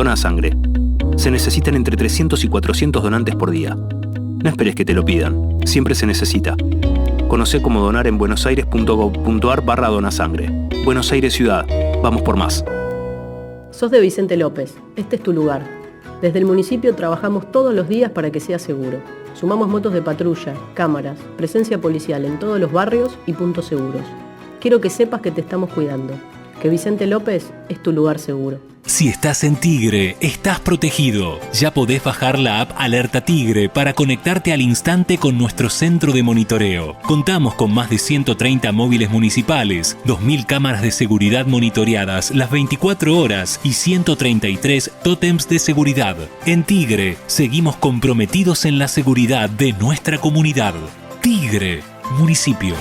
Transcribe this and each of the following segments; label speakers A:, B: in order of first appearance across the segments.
A: Dona Sangre. Se necesitan entre 300 y 400 donantes por día. No esperes que te lo pidan, siempre se necesita. Conocé cómo donar en buenosaires.gov.ar/donasangre. Buenos Aires Ciudad. Vamos por más.
B: Sos de Vicente López. Este es tu lugar. Desde el municipio trabajamos todos los días para que sea seguro. Sumamos motos de patrulla, cámaras, presencia policial en todos los barrios y puntos seguros. Quiero que sepas que te estamos cuidando. Que Vicente López es tu lugar seguro.
C: Si estás en Tigre, estás protegido. Ya podés bajar la app Alerta Tigre para conectarte al instante con nuestro centro de monitoreo. Contamos con más de 130 móviles municipales, 2.000 cámaras de seguridad monitoreadas las 24 horas y 133 tótems de seguridad. En Tigre, seguimos comprometidos en la seguridad de nuestra comunidad. Tigre, municipio.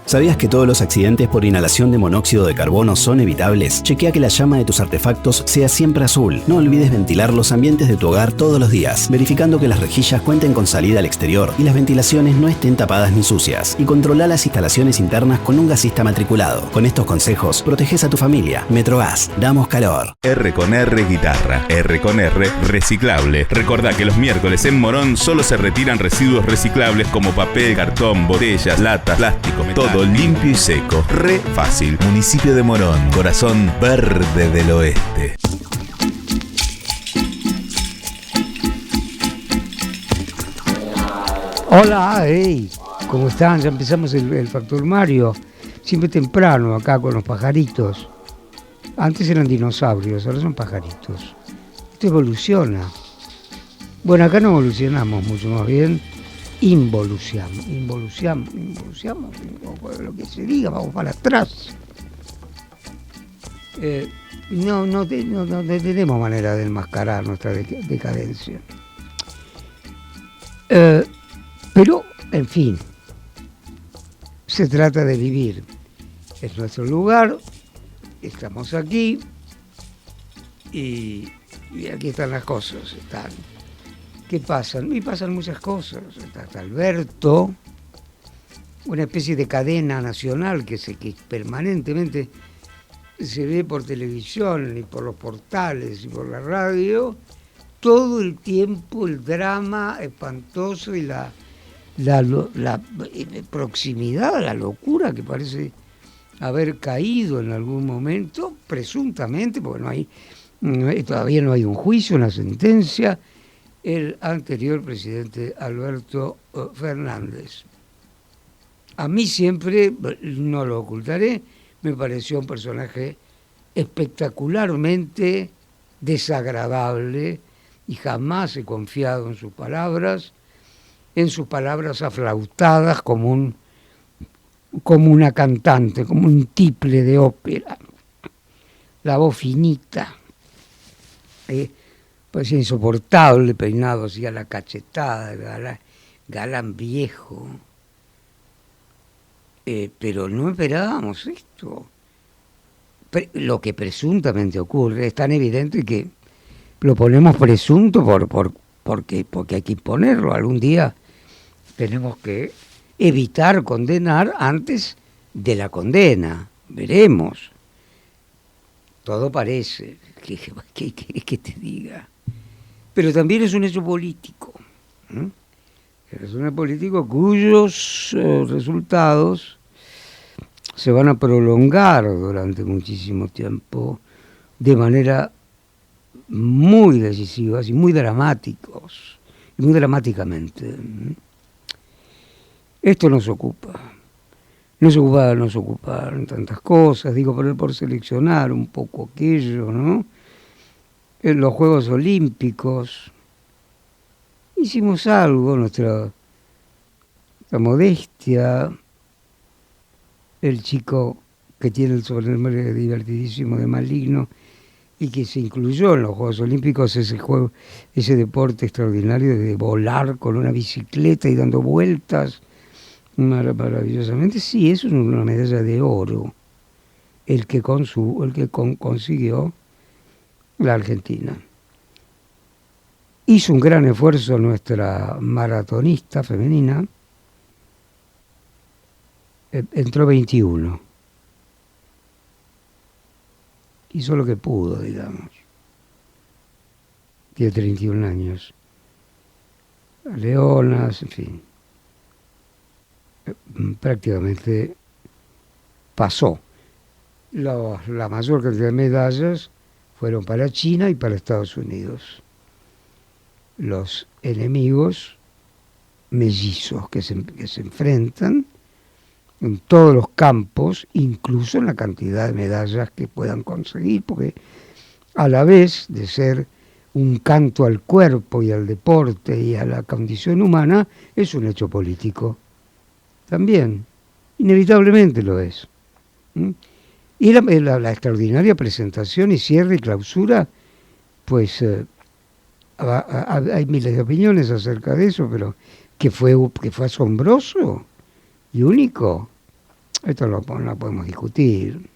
D: ¿Sabías que todos los accidentes por inhalación de monóxido de carbono son evitables? Chequea que la llama de tus artefactos sea siempre azul. No olvides ventilar los ambientes de tu hogar todos los días, verificando que las rejillas cuenten con salida al exterior y las ventilaciones no estén tapadas ni sucias. Y controla las instalaciones internas con un gasista matriculado. Con estos consejos, proteges a tu familia. Metrogas, damos calor.
E: R con R Guitarra. R con R Reciclable. Recordá que los miércoles en Morón solo se retiran residuos reciclables como papel, cartón, botellas, latas, plástico, metal. Todo limpio y seco. Re fácil. Municipio de Morón. Corazón verde del oeste.
F: Hola, hey, ¿cómo están? Ya empezamos el Factor Mario. Siempre temprano acá con los pajaritos. Antes eran dinosaurios, ahora son pajaritos. Esto evoluciona. Bueno, acá no evolucionamos mucho, más bien involucionamos, lo que se diga, vamos para atrás. No tenemos manera de enmascarar nuestra decadencia. Pero, en fin, se trata de vivir. Es nuestro lugar, estamos aquí y aquí están las cosas. ¿Qué pasan? Y pasan muchas cosas. Está Alberto, una especie de cadena nacional que permanentemente se ve por televisión y por los portales y por la radio, todo el tiempo el drama espantoso y la proximidad, la locura que parece haber caído en algún momento, presuntamente, porque todavía no hay un juicio, una sentencia, el anterior presidente Alberto Fernández. A mí siempre, no lo ocultaré, me pareció un personaje espectacularmente desagradable y jamás he confiado en sus palabras aflautadas como una cantante, como un tiple de ópera. La voz finita, parecía insoportable, peinado así a la cachetada, galán viejo. Pero no esperábamos esto. Lo que presuntamente ocurre es tan evidente que lo ponemos presunto porque hay que imponerlo. Algún día tenemos que evitar condenar antes de la condena. Veremos. Todo parece. ¿Qué querés que te diga? Pero también es un hecho político. Es un hecho político cuyos resultados se van a prolongar durante muchísimo tiempo de manera muy decisiva y muy dramáticos, y muy dramáticamente. Esto nos ocupa. Nos ocupan tantas cosas, digo, por seleccionar un poco aquello, ¿no? En los Juegos Olímpicos hicimos algo, nuestra modestia. El chico que tiene el sobrenombre divertidísimo de Maligno y que se incluyó en los Juegos Olímpicos, ese deporte extraordinario de volar con una bicicleta y dando vueltas maravillosamente. Sí, eso es una medalla de oro el que consiguió la Argentina. Hizo un gran esfuerzo nuestra maratonista femenina, entró 21. Hizo lo que pudo, digamos. tiene 31 años. Leonas, en fin. Prácticamente pasó. La mayor cantidad de medallas fueron para China y para Estados Unidos. Los enemigos mellizos que se enfrentan en todos los campos, incluso en la cantidad de medallas que puedan conseguir, porque a la vez de ser un canto al cuerpo y al deporte y a la condición humana, es un hecho político. También, inevitablemente lo es. Y la extraordinaria presentación y cierre y clausura, pues hay miles de opiniones acerca de eso, pero que fue asombroso y único. Esto no podemos discutir.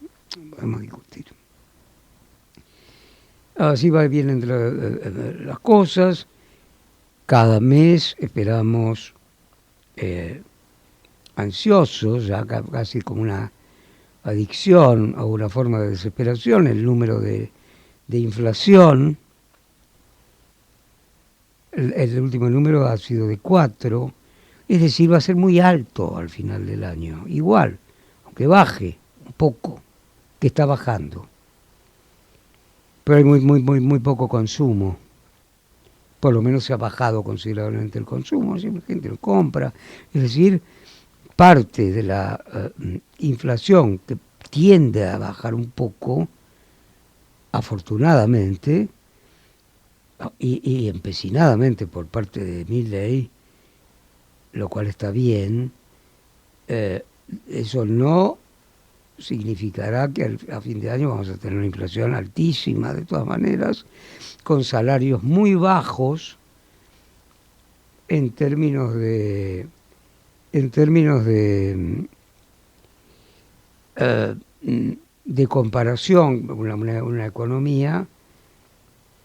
F: Así vienen las cosas. Cada mes esperamos, ansiosos, ya casi como una adicción o una forma de desesperación, el número de inflación. El último número ha sido de 4, es decir, va a ser muy alto al final del año. Igual, aunque baje un poco, que está bajando. Pero hay muy poco consumo. Por lo menos se ha bajado considerablemente el consumo, siempre la gente lo compra. Es decir, parte de la inflación que tiende a bajar un poco, afortunadamente, y empecinadamente por parte de Milei, lo cual está bien, eso no significará que a fin de año vamos a tener una inflación altísima, de todas maneras, con salarios muy bajos en términos de comparación, una economía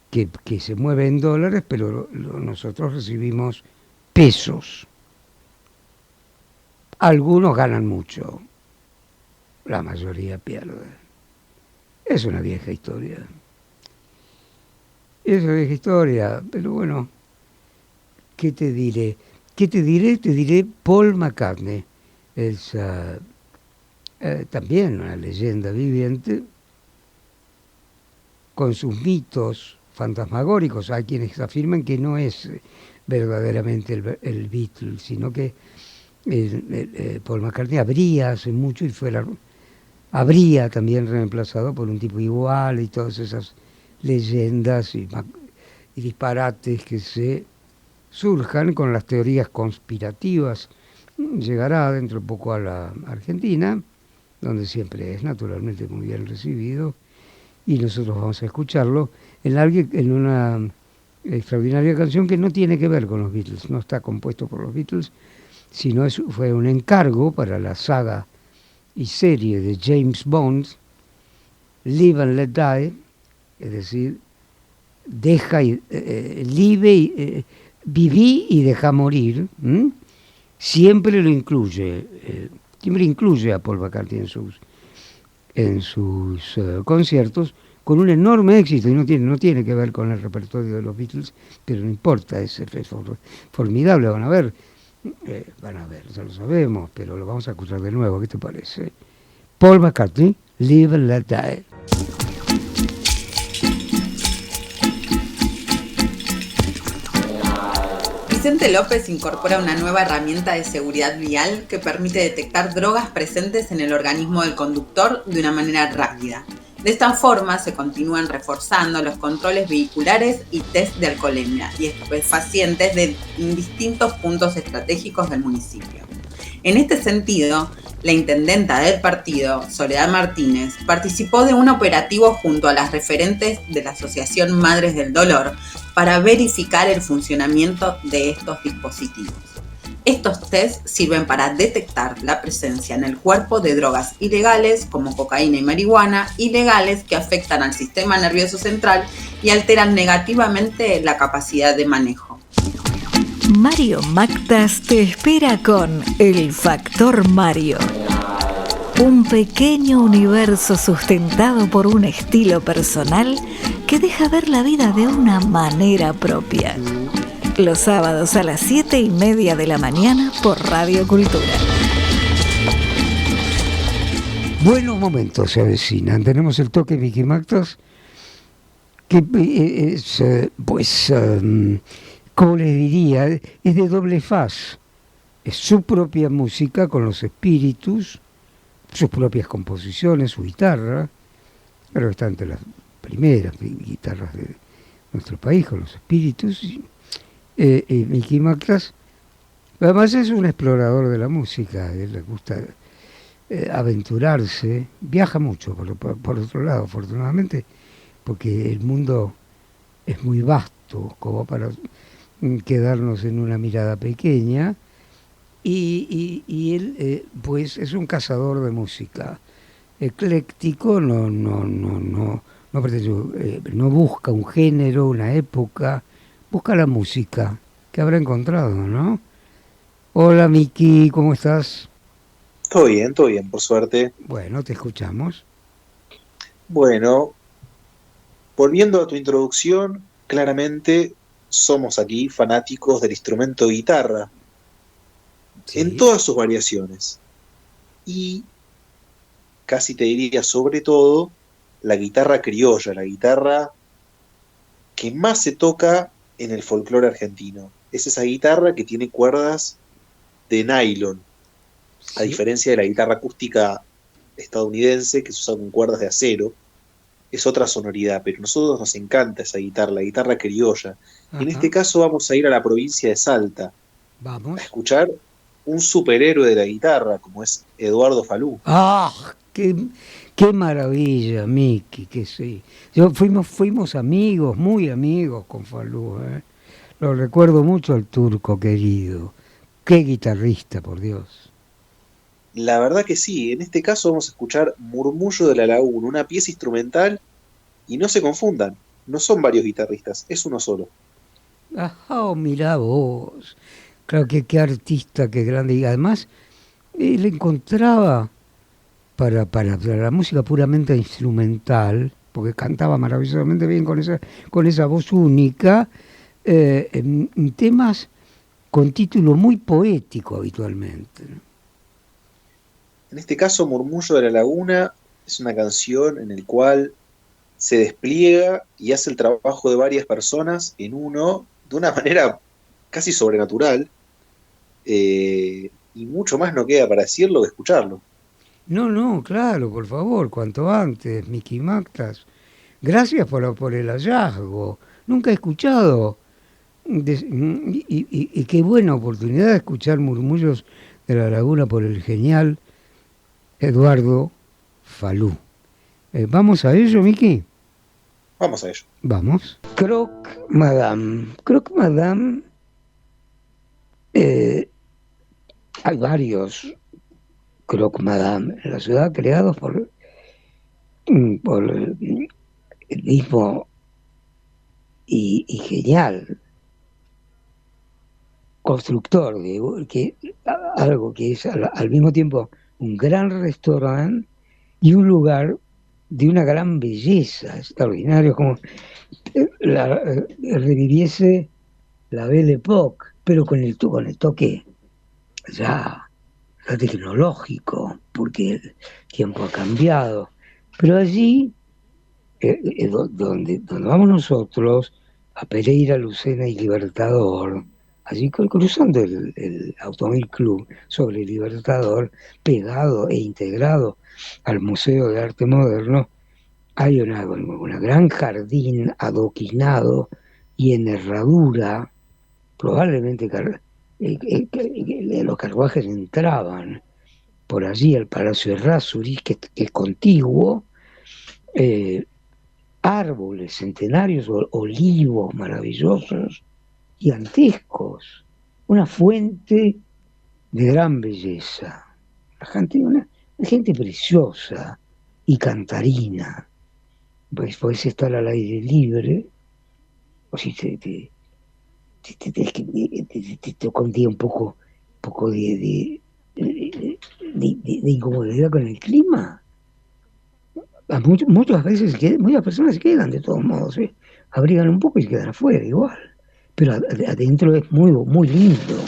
F: que se mueve en dólares, pero nosotros recibimos pesos. Algunos ganan mucho, la mayoría pierde. Es una vieja historia. Pero bueno, ¿qué te diré? Te diré Paul McCartney. Es también una leyenda viviente, con sus mitos fantasmagóricos. Hay quienes afirman que no es verdaderamente el Beatle, sino que Paul McCartney habría hace mucho habría también reemplazado por un tipo igual, y todas esas leyendas y disparates que se surjan con las teorías conspirativas. Llegará dentro de poco a la Argentina, donde siempre es naturalmente muy bien recibido, y nosotros vamos a escucharlo en una extraordinaria canción que no tiene que ver con los Beatles, no está compuesto por los Beatles, sino fue un encargo para la saga y serie de James Bond, Live and Let Die, es decir, viví y deja morir. Siempre lo incluye, siempre incluye a Paul McCartney en sus conciertos, con un enorme éxito, y no tiene que ver con el repertorio de los Beatles, pero no importa, es formidable. Van a ver, ya lo sabemos, pero lo vamos a escuchar de nuevo. ¿Qué te parece? Paul McCartney, Live and Let Die.
G: Vicente López incorpora una nueva herramienta de seguridad vial que permite detectar drogas presentes en el organismo del conductor de una manera rápida. De esta forma se continúan reforzando los controles vehiculares y test de alcoholemia y estupefacientes en distintos puntos estratégicos del municipio. En este sentido, la intendenta del partido, Soledad Martínez, participó de un operativo junto a las referentes de la Asociación Madres del Dolor para verificar el funcionamiento de estos dispositivos. Estos test sirven para detectar la presencia en el cuerpo de drogas ilegales como cocaína y marihuana, ilegales que afectan al sistema nervioso central y alteran negativamente la capacidad de manejo.
H: Mario Mactas te espera con El Factor Mario. Un pequeño universo sustentado por un estilo personal que deja ver la vida de una manera propia. Los sábados a las 7:30 de la mañana por Radio Cultura.
F: Buenos momentos se avecinan. Tenemos el toque Vicky Mactas, que es, como les diría, es de doble faz. Es su propia música con los espíritus, sus propias composiciones, su guitarra, pero está entre las primeras guitarras de nuestro país con los espíritus. Vicky Mactas, además es un explorador de la música, él le gusta aventurarse, viaja mucho por otro lado, afortunadamente, porque el mundo es muy vasto como para quedarnos en una mirada pequeña, y él pues es un cazador de música ecléctico, no busca un género, una época, busca la música que habrá encontrado, ¿no? Hola Miki, ¿cómo estás?
I: Todo bien, por suerte.
F: Bueno, te escuchamos.
I: Bueno, volviendo a tu introducción, claramente somos aquí fanáticos del instrumento guitarra, sí, en todas sus variaciones. Y casi te diría, sobre todo, la guitarra criolla, la guitarra que más se toca en el folclore argentino. Es esa guitarra que tiene cuerdas de nylon, a diferencia de la guitarra acústica estadounidense, que se usa con cuerdas de acero. Es otra sonoridad, pero a nosotros nos encanta esa guitarra, la guitarra criolla. Ajá. En este caso vamos a ir a la provincia de Salta, a escuchar un superhéroe de la guitarra, como es Eduardo Falú.
F: ¡Ah! ¡Qué maravilla, Miki! Que sí. Fuimos amigos, muy amigos con Falú, ¿eh? Lo recuerdo mucho al turco querido. ¡Qué guitarrista, por Dios!
I: La verdad que sí, en este caso vamos a escuchar Murmullo de la Laguna, una pieza instrumental, y no se confundan, no son varios guitarristas, es uno solo.
F: Ajá, mirá vos, claro que qué artista, qué grande, y además él encontraba para la música puramente instrumental, porque cantaba maravillosamente bien con esa voz única, en temas con título muy poético habitualmente, ¿no?
I: En este caso, Murmullo de la Laguna es una canción en la cual se despliega y hace el trabajo de varias personas en uno de una manera casi sobrenatural, y mucho más no queda para decirlo que escucharlo.
F: No, claro, por favor, cuanto antes, Miki Mactas. Gracias por el hallazgo. Nunca he escuchado, y qué buena oportunidad de escuchar Murmullos de la Laguna por el genial Eduardo Falú. ¿Vamos a ello, Miki?
I: Vamos a ello.
F: Vamos. Croque Madame. Hay varios Croque Madame en la ciudad creados por el mismo y genial constructor de algo que es al mismo tiempo un gran restaurante y un lugar de una gran belleza, extraordinario, como reviviese la Belle Époque, pero con el toque ya tecnológico, porque el tiempo ha cambiado. Pero allí, donde vamos nosotros, a Pereira, Lucena y Libertador, allí cruzando el Automóvil Club sobre el Libertador, pegado e integrado al Museo de Arte Moderno, hay una gran jardín adoquinado y en herradura, probablemente los carruajes entraban por allí al Palacio Errázuriz, que es contiguo, árboles centenarios, olivos maravillosos, gigantescos, una fuente de gran belleza, una gente preciosa y cantarina. Pues podés estar al aire libre, o si te toca un día un poco de de incomodidad con el clima. Muchas veces muchas personas se quedan de todos modos, abrigan un poco y se quedan afuera igual, pero adentro es muy, muy lindo,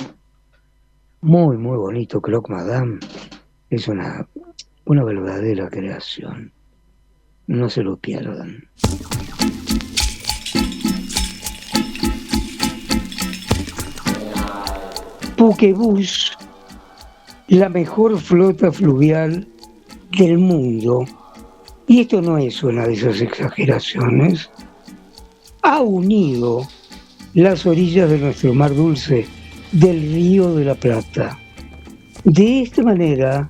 F: muy, muy bonito. Croque Madame es una verdadera creación, no se lo pierdan. Buquebus, la mejor flota fluvial del mundo, y esto no es una de esas exageraciones, ha unido las orillas de nuestro mar dulce del Río de la Plata. De esta manera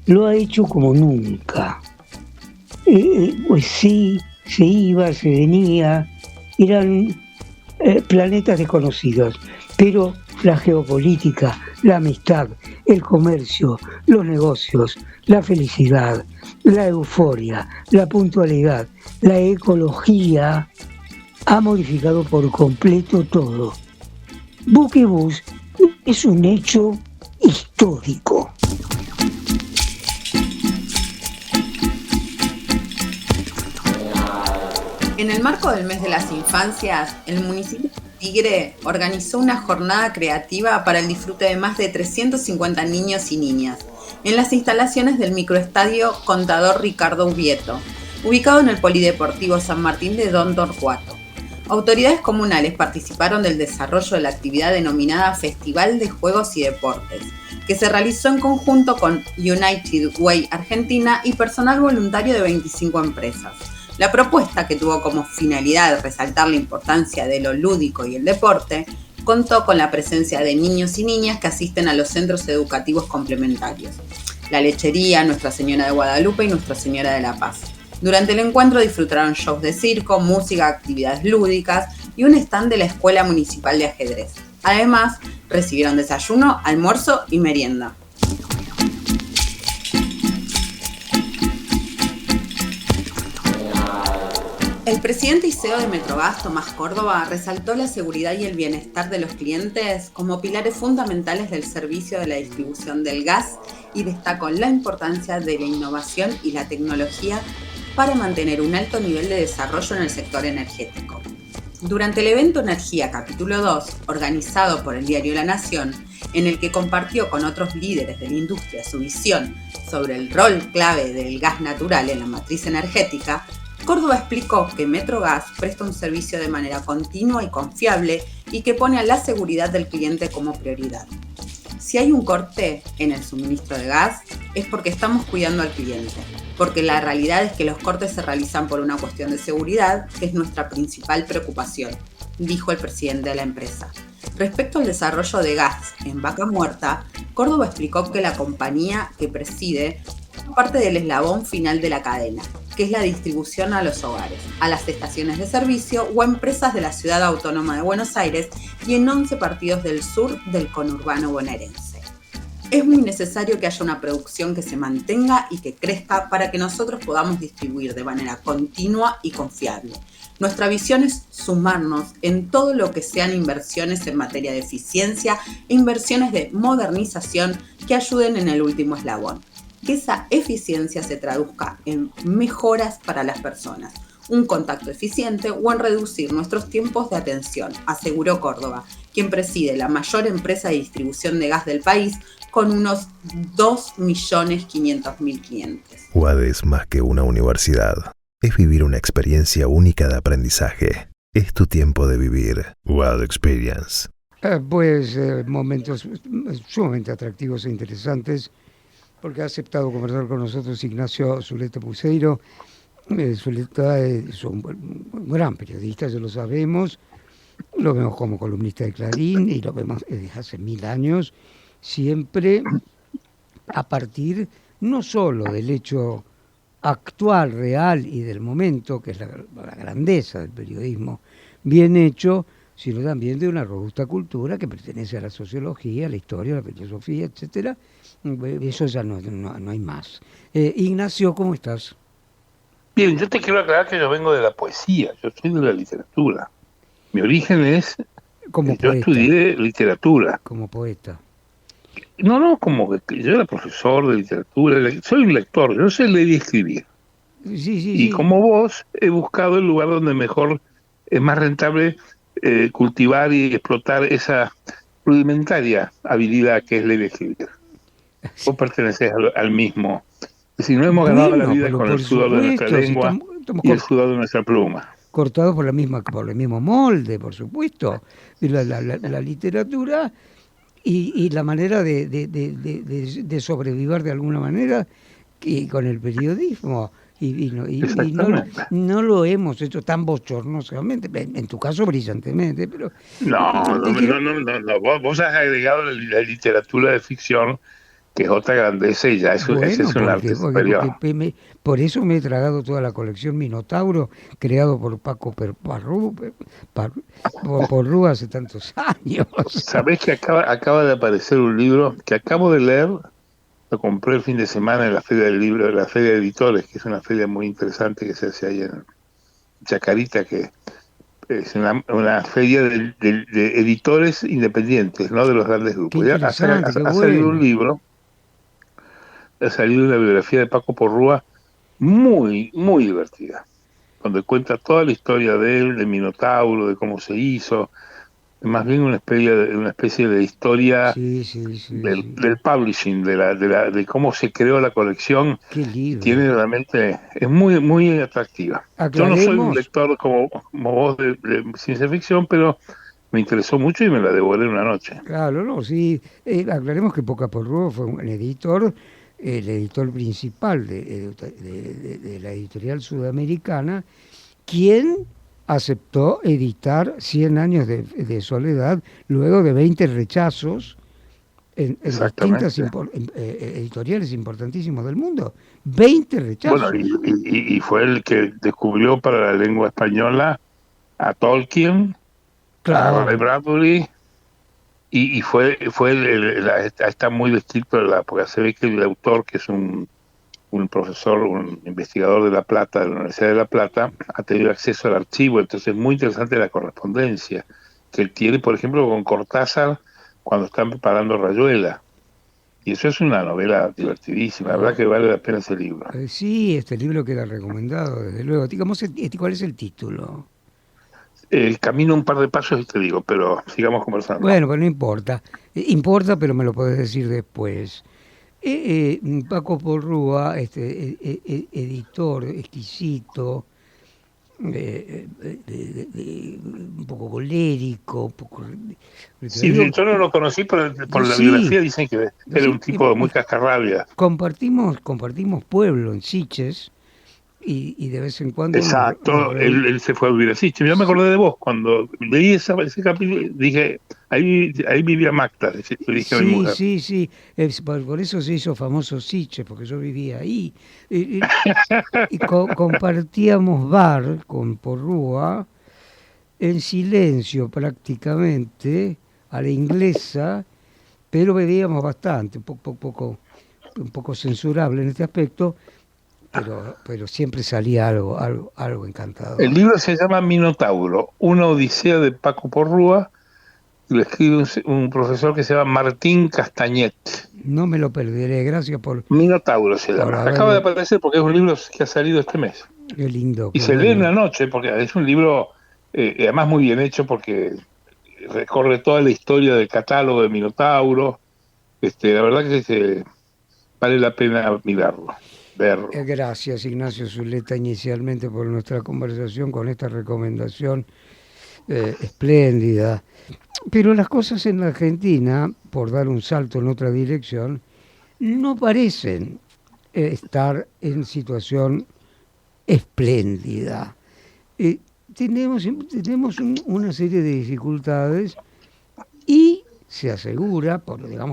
F: lo ha hecho como nunca. Pues sí, se iba, se venía, eran planetas desconocidos, pero la geopolítica, la amistad, el comercio, los negocios, la felicidad, la euforia, la puntualidad, la ecología ha modificado por completo todo. Buquebus es un hecho histórico.
G: En el marco del Mes de las Infancias, el municipio de Tigre organizó una jornada creativa para el disfrute de más de 350 niños y niñas en las instalaciones del microestadio Contador Ricardo Ubieto, ubicado en el Polideportivo San Martín de Don Torcuato. Autoridades comunales participaron del desarrollo de la actividad denominada Festival de Juegos y Deportes, que se realizó en conjunto con United Way Argentina y personal voluntario de 25 empresas. La propuesta, que tuvo como finalidad resaltar la importancia de lo lúdico y el deporte, contó con la presencia de niños y niñas que asisten a los centros educativos complementarios, la Lechería, Nuestra Señora de Guadalupe y Nuestra Señora de la Paz. Durante el encuentro disfrutaron shows de circo, música, actividades lúdicas y un stand de la Escuela Municipal de Ajedrez. Además, recibieron desayuno, almuerzo y merienda. El presidente y CEO de Metrogas, Tomás Córdoba, resaltó la seguridad y el bienestar de los clientes como pilares fundamentales del servicio de la distribución del gas y destacó la importancia de la innovación y la tecnología para mantener un alto nivel de desarrollo en el sector energético. Durante el evento Energía Capítulo 2, organizado por el diario La Nación, en el que compartió con otros líderes de la industria su visión sobre el rol clave del gas natural en la matriz energética, Córdoba explicó que Metrogas presta un servicio de manera continua y confiable y que pone a la seguridad del cliente como prioridad. Si hay un corte en el suministro de gas, es porque estamos cuidando al cliente, porque la realidad es que los cortes se realizan por una cuestión de seguridad, que es nuestra principal preocupación, dijo el presidente de la empresa. Respecto al desarrollo de gas en Vaca Muerta, Córdoba explicó que la compañía que preside es parte del eslabón final de la cadena, que es la distribución a los hogares, a las estaciones de servicio o a empresas de la Ciudad Autónoma de Buenos Aires y en 11 partidos del sur del conurbano bonaerense. Es muy necesario que haya una producción que se mantenga y que crezca para que nosotros podamos distribuir de manera continua y confiable. Nuestra visión es sumarnos en todo lo que sean inversiones en materia de eficiencia e inversiones de modernización que ayuden en el último eslabón. Que esa eficiencia se traduzca en mejoras para las personas, un contacto eficiente o en reducir nuestros tiempos de atención, aseguró Córdoba, quien preside la mayor empresa de distribución de gas del país con unos 2.500.000 clientes.
J: UAD es más que una universidad. Es vivir una experiencia única de aprendizaje. Es tu tiempo de vivir. UAD Experience.
F: Momentos sumamente atractivos e interesantes, porque ha aceptado conversar con nosotros Ignacio Zuleta Puceiro. Zuleta es un gran periodista, ya lo sabemos. Lo vemos como columnista de Clarín y lo vemos desde hace 1000 años, siempre a partir no solo del hecho actual, real y del momento, que es la grandeza del periodismo bien hecho, sino también de una robusta cultura que pertenece a la sociología, a la historia, a la filosofía, etcétera. Eso ya no hay más. Ignacio, ¿cómo estás?
K: Bien, yo te quiero aclarar que yo vengo de la poesía, yo soy de la literatura. Mi origen es...
F: Como
K: yo
F: poeta.
K: estudié literatura.
F: Como poeta.
K: No, como que yo era profesor de literatura, soy un lector, yo sé leer y escribir. Y como vos, he buscado el lugar donde mejor es más rentable cultivar y explotar esa rudimentaria habilidad que es leer y escribir. Vos pertenecés al mismo. Si no hemos ganado la vida con el sudor de nuestra lengua y el sudor de nuestra pluma.
F: Cortados por el mismo molde, por supuesto. La literatura y la manera de sobrevivir de alguna manera y con el periodismo. Y no lo hemos hecho tan bochornosamente, en tu caso brillantemente, pero...
K: No, vos has agregado la literatura de ficción, que es otra grandeza y ya ese es un arte superior.
F: Por eso me he tragado toda la colección Minotauro, creado por Paco Porrúa hace tantos años.
K: ¿Sabés que acaba de aparecer un libro que acabo de leer? Lo compré el fin de semana en la Feria del Libro, la Feria de Editores, que es una feria muy interesante que se hace ahí en Chacarita, que es una feria de editores independientes, no de los grandes grupos. Ha salido un libro, ha salido una biografía de Paco Porrúa muy, muy divertida, donde cuenta toda la historia de él, de Minotauro, de cómo se hizo, más bien una especie de historia del publishing, de cómo se creó la colección.
F: Qué libro.
K: Tiene realmente, es muy, muy atractiva.
F: Aclaremos.
K: Yo no soy un lector como vos de ciencia ficción, pero me interesó mucho y me la devoré en una noche.
F: Claro, no, sí. Aclaremos que Paco Porrúa fue un editor, el editor principal de la editorial sudamericana, quien aceptó editar 100 años de soledad luego de 20 rechazos en distintas editoriales importantísimos del mundo. 20 rechazos.
K: Bueno, y fue el que descubrió para la lengua española a Tolkien, a Ray Bradbury, y está muy descrito, porque se ve que el autor, que es un profesor, un investigador de La Plata, de la Universidad de La Plata, ha tenido acceso al archivo, entonces es muy interesante la correspondencia que él tiene, por ejemplo, con Cortázar cuando están preparando Rayuela. Y eso es una novela divertidísima, la verdad que vale la pena ese libro.
F: Sí, este libro queda recomendado, desde luego. ¿Cuál es el título?
K: El camino un par de pasos y te digo, pero sigamos conversando.
F: Bueno, pues no importa. Importa, pero me lo podés decir después. Paco Porrúa, editor exquisito, un poco colérico, un poco...
K: Sí, yo no lo conocí, pero por la biografía dicen que era un tipo muy cascarrabia.
F: Compartimos pueblo en Sitges, y de vez en cuando...
K: Exacto, él se fue a vivir a Sitges. Yo me acordé de vos, cuando leí ese capítulo, dije, ahí vivía Magda.
F: Sí, por eso se hizo famoso Sitges, porque yo vivía ahí. Y compartíamos bar con Porrúa, en silencio prácticamente, a la inglesa, pero bebíamos bastante, un poco censurable en este aspecto, pero siempre salía algo encantador.
K: El libro se llama Minotauro, una odisea de Paco Porrúa, y lo escribe un profesor que se llama Martín Castañet.
F: No me lo perderé, gracias por...
K: Minotauro se llama. Acaba de aparecer porque es un libro que ha salido este mes.
F: Qué lindo.
K: Y se lee en una noche, porque es un libro, además muy bien hecho, porque recorre toda la historia del catálogo de Minotauro. La verdad que vale la pena mirarlo. Verlo.
F: Gracias, Ignacio Zuleta, inicialmente por nuestra conversación con esta recomendación espléndida. Pero las cosas en la Argentina, por dar un salto en otra dirección, no parecen estar en situación espléndida. Tenemos una serie de dificultades y se asegura,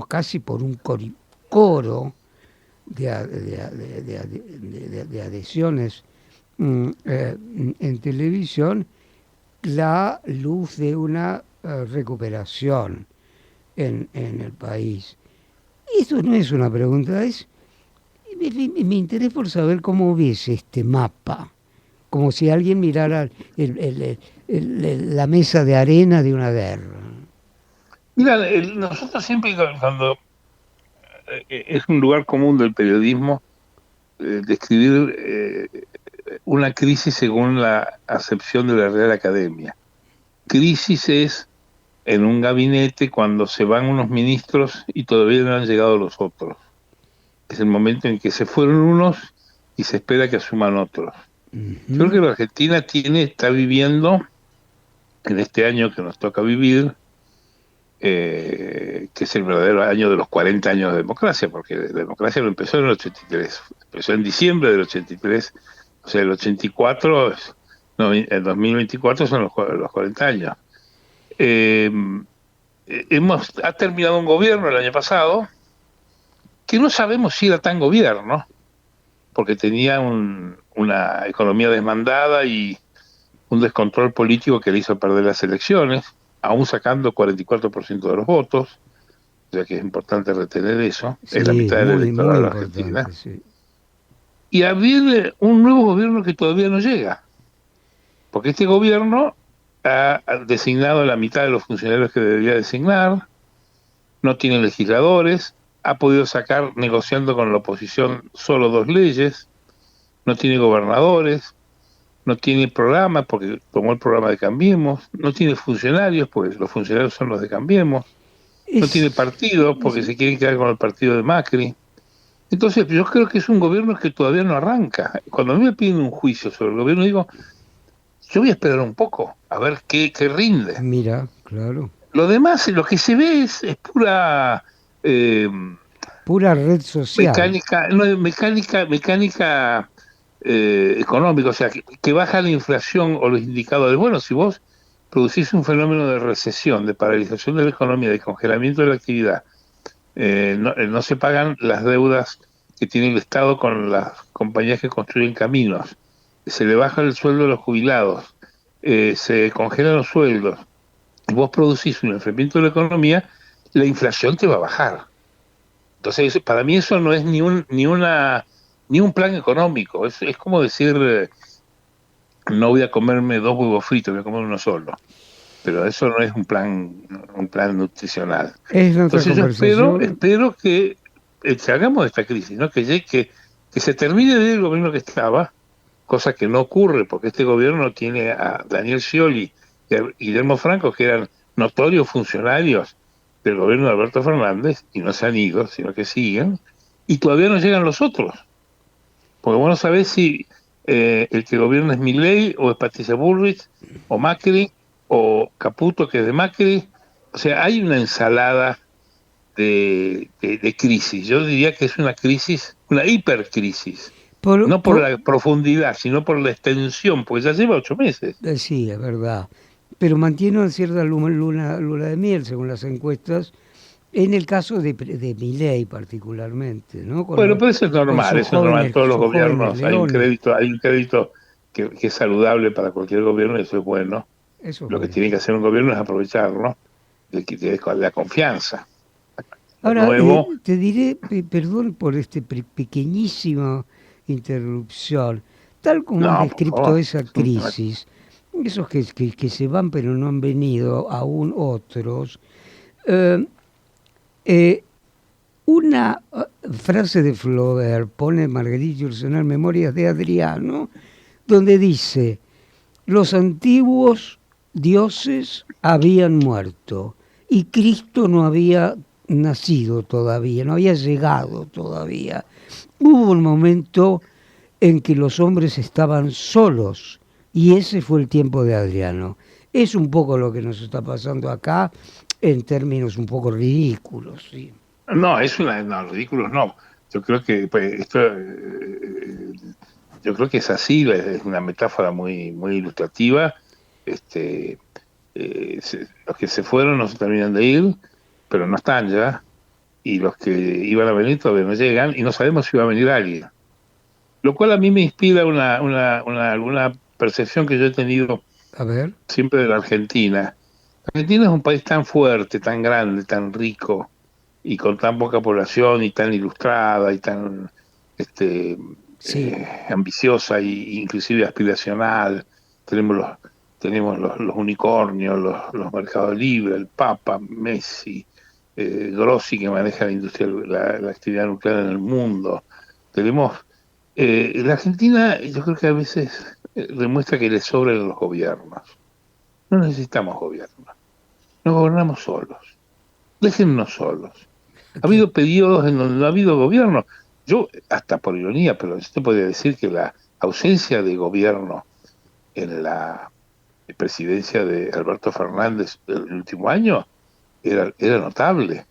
F: casi por un coro de adhesiones en televisión, la luz de una recuperación en el país. Esto no es una pregunta, es mi interés por saber cómo ves este mapa, como si alguien mirara la mesa de arena de una guerra.
K: Mira, nosotros siempre cuando es un lugar común del periodismo describir una crisis según la acepción de la Real Academia. Crisis es en un gabinete cuando se van unos ministros y todavía no han llegado los otros. Es el momento en que se fueron unos y se espera que asuman otros. Yo creo que la Argentina está viviendo, en este año que nos toca vivir, que es el verdadero año de los 40 años de democracia, porque la democracia no empezó en el 83, empezó en diciembre del 83, o sea, el 84, el 2024 son los 40 años. Ha terminado un gobierno el año pasado que no sabemos si era tan gobierno, porque tenía una economía desmandada y un descontrol político que le hizo perder las elecciones, aún sacando 44% de los votos, o sea que es importante retener eso, sí, es la mitad del electorado de la Argentina. Sí. Y había un nuevo gobierno que todavía no llega, porque este gobierno ha designado la mitad de los funcionarios que debería designar, no tiene legisladores, ha podido sacar, negociando con la oposición, solo 2 leyes, no tiene gobernadores, no tiene programa porque tomó el programa de Cambiemos, no tiene funcionarios porque los funcionarios son los de Cambiemos, no tiene partido porque se quieren quedar con el partido de Macri. Entonces yo creo que es un gobierno que todavía no arranca. Cuando a mí me piden un juicio sobre el gobierno, digo, yo voy a esperar un poco, a ver qué rinde.
F: Mira, claro.
K: Lo demás, lo que se ve es pura...
F: pura red social.
K: Mecánica económica, o sea, que baja la inflación o los indicadores. Bueno, si vos producís un fenómeno de recesión, de paralización de la economía, de congelamiento de la actividad, no se pagan las deudas que tiene el Estado con las compañías que construyen caminos, se le baja el sueldo a los jubilados, se congelan los sueldos, y vos producís un enfriamiento de la economía, la inflación te va a bajar. Entonces, para mí eso no es ni un plan económico, es como decir, no voy a comerme 2 huevos fritos, voy a comer uno solo. Pero eso no es un plan nutricional. Entonces yo espero que hagamos de esta crisis, ¿no? Que se termine de ir el gobierno que estaba, cosa que no ocurre, porque este gobierno tiene a Daniel Scioli y a Guillermo Franco, que eran notorios funcionarios del gobierno de Alberto Fernández, y no se han ido, sino que siguen, y todavía no llegan los otros. Porque vos no sabés si el que gobierna es Milei, o es Patricia Bullrich, o Macri, o Caputo, que es de Macri. O sea, hay una ensalada de crisis. Yo diría que es una crisis, una hipercrisis. No por la profundidad, sino por la extensión, porque ya lleva 8 meses.
F: Sí, es verdad. Pero mantiene una cierta luna de miel, según las encuestas, en el caso de Milei particularmente, ¿no?
K: Pero eso es normal, en todos los gobiernos hay un crédito que es saludable para cualquier gobierno, y eso es bueno. Lo que tiene que hacer un gobierno es aprovecharlo, de la confianza.
F: Ahora, te diré, perdón por pequeñísima interrupción, tal como has descrito esa crisis, esos que se van pero no han venido, aún otros, una frase de Flaubert pone Marguerite Yourcenar, Memorias de Adriano, donde dice: los antiguos dioses habían muerto y Cristo no había nacido todavía, no había llegado todavía. Hubo un momento en que los hombres estaban solos, y ese fue el tiempo de Adriano. Es un poco lo que nos está pasando acá, en términos un poco ridículos, ¿sí?
K: No, ridículos no. Yo creo que es así, es una metáfora muy, muy ilustrativa. Los que se fueron no se terminan de ir, pero no están ya, y los que iban a venir todavía no llegan, y no sabemos si va a venir alguien. Lo cual a mí me inspira alguna percepción que yo he tenido siempre de la Argentina. La Argentina es un país tan fuerte, tan grande, tan rico, y con tan poca población, y tan ilustrada, y tan ambiciosa, e inclusive aspiracional. Tenemos los unicornios, los mercados libres, el Papa, Messi, Grossi, que maneja la industria, la actividad nuclear en el mundo. Tenemos la Argentina, yo creo que a veces demuestra que le sobran los gobiernos. No necesitamos gobiernos, nos gobernamos solos. Déjennos solos. Ha habido periodos en donde no ha habido gobierno. Yo, hasta por ironía, pero yo te podría decir que la ausencia de gobierno en la presidencia de Alberto Fernández el último año era notable.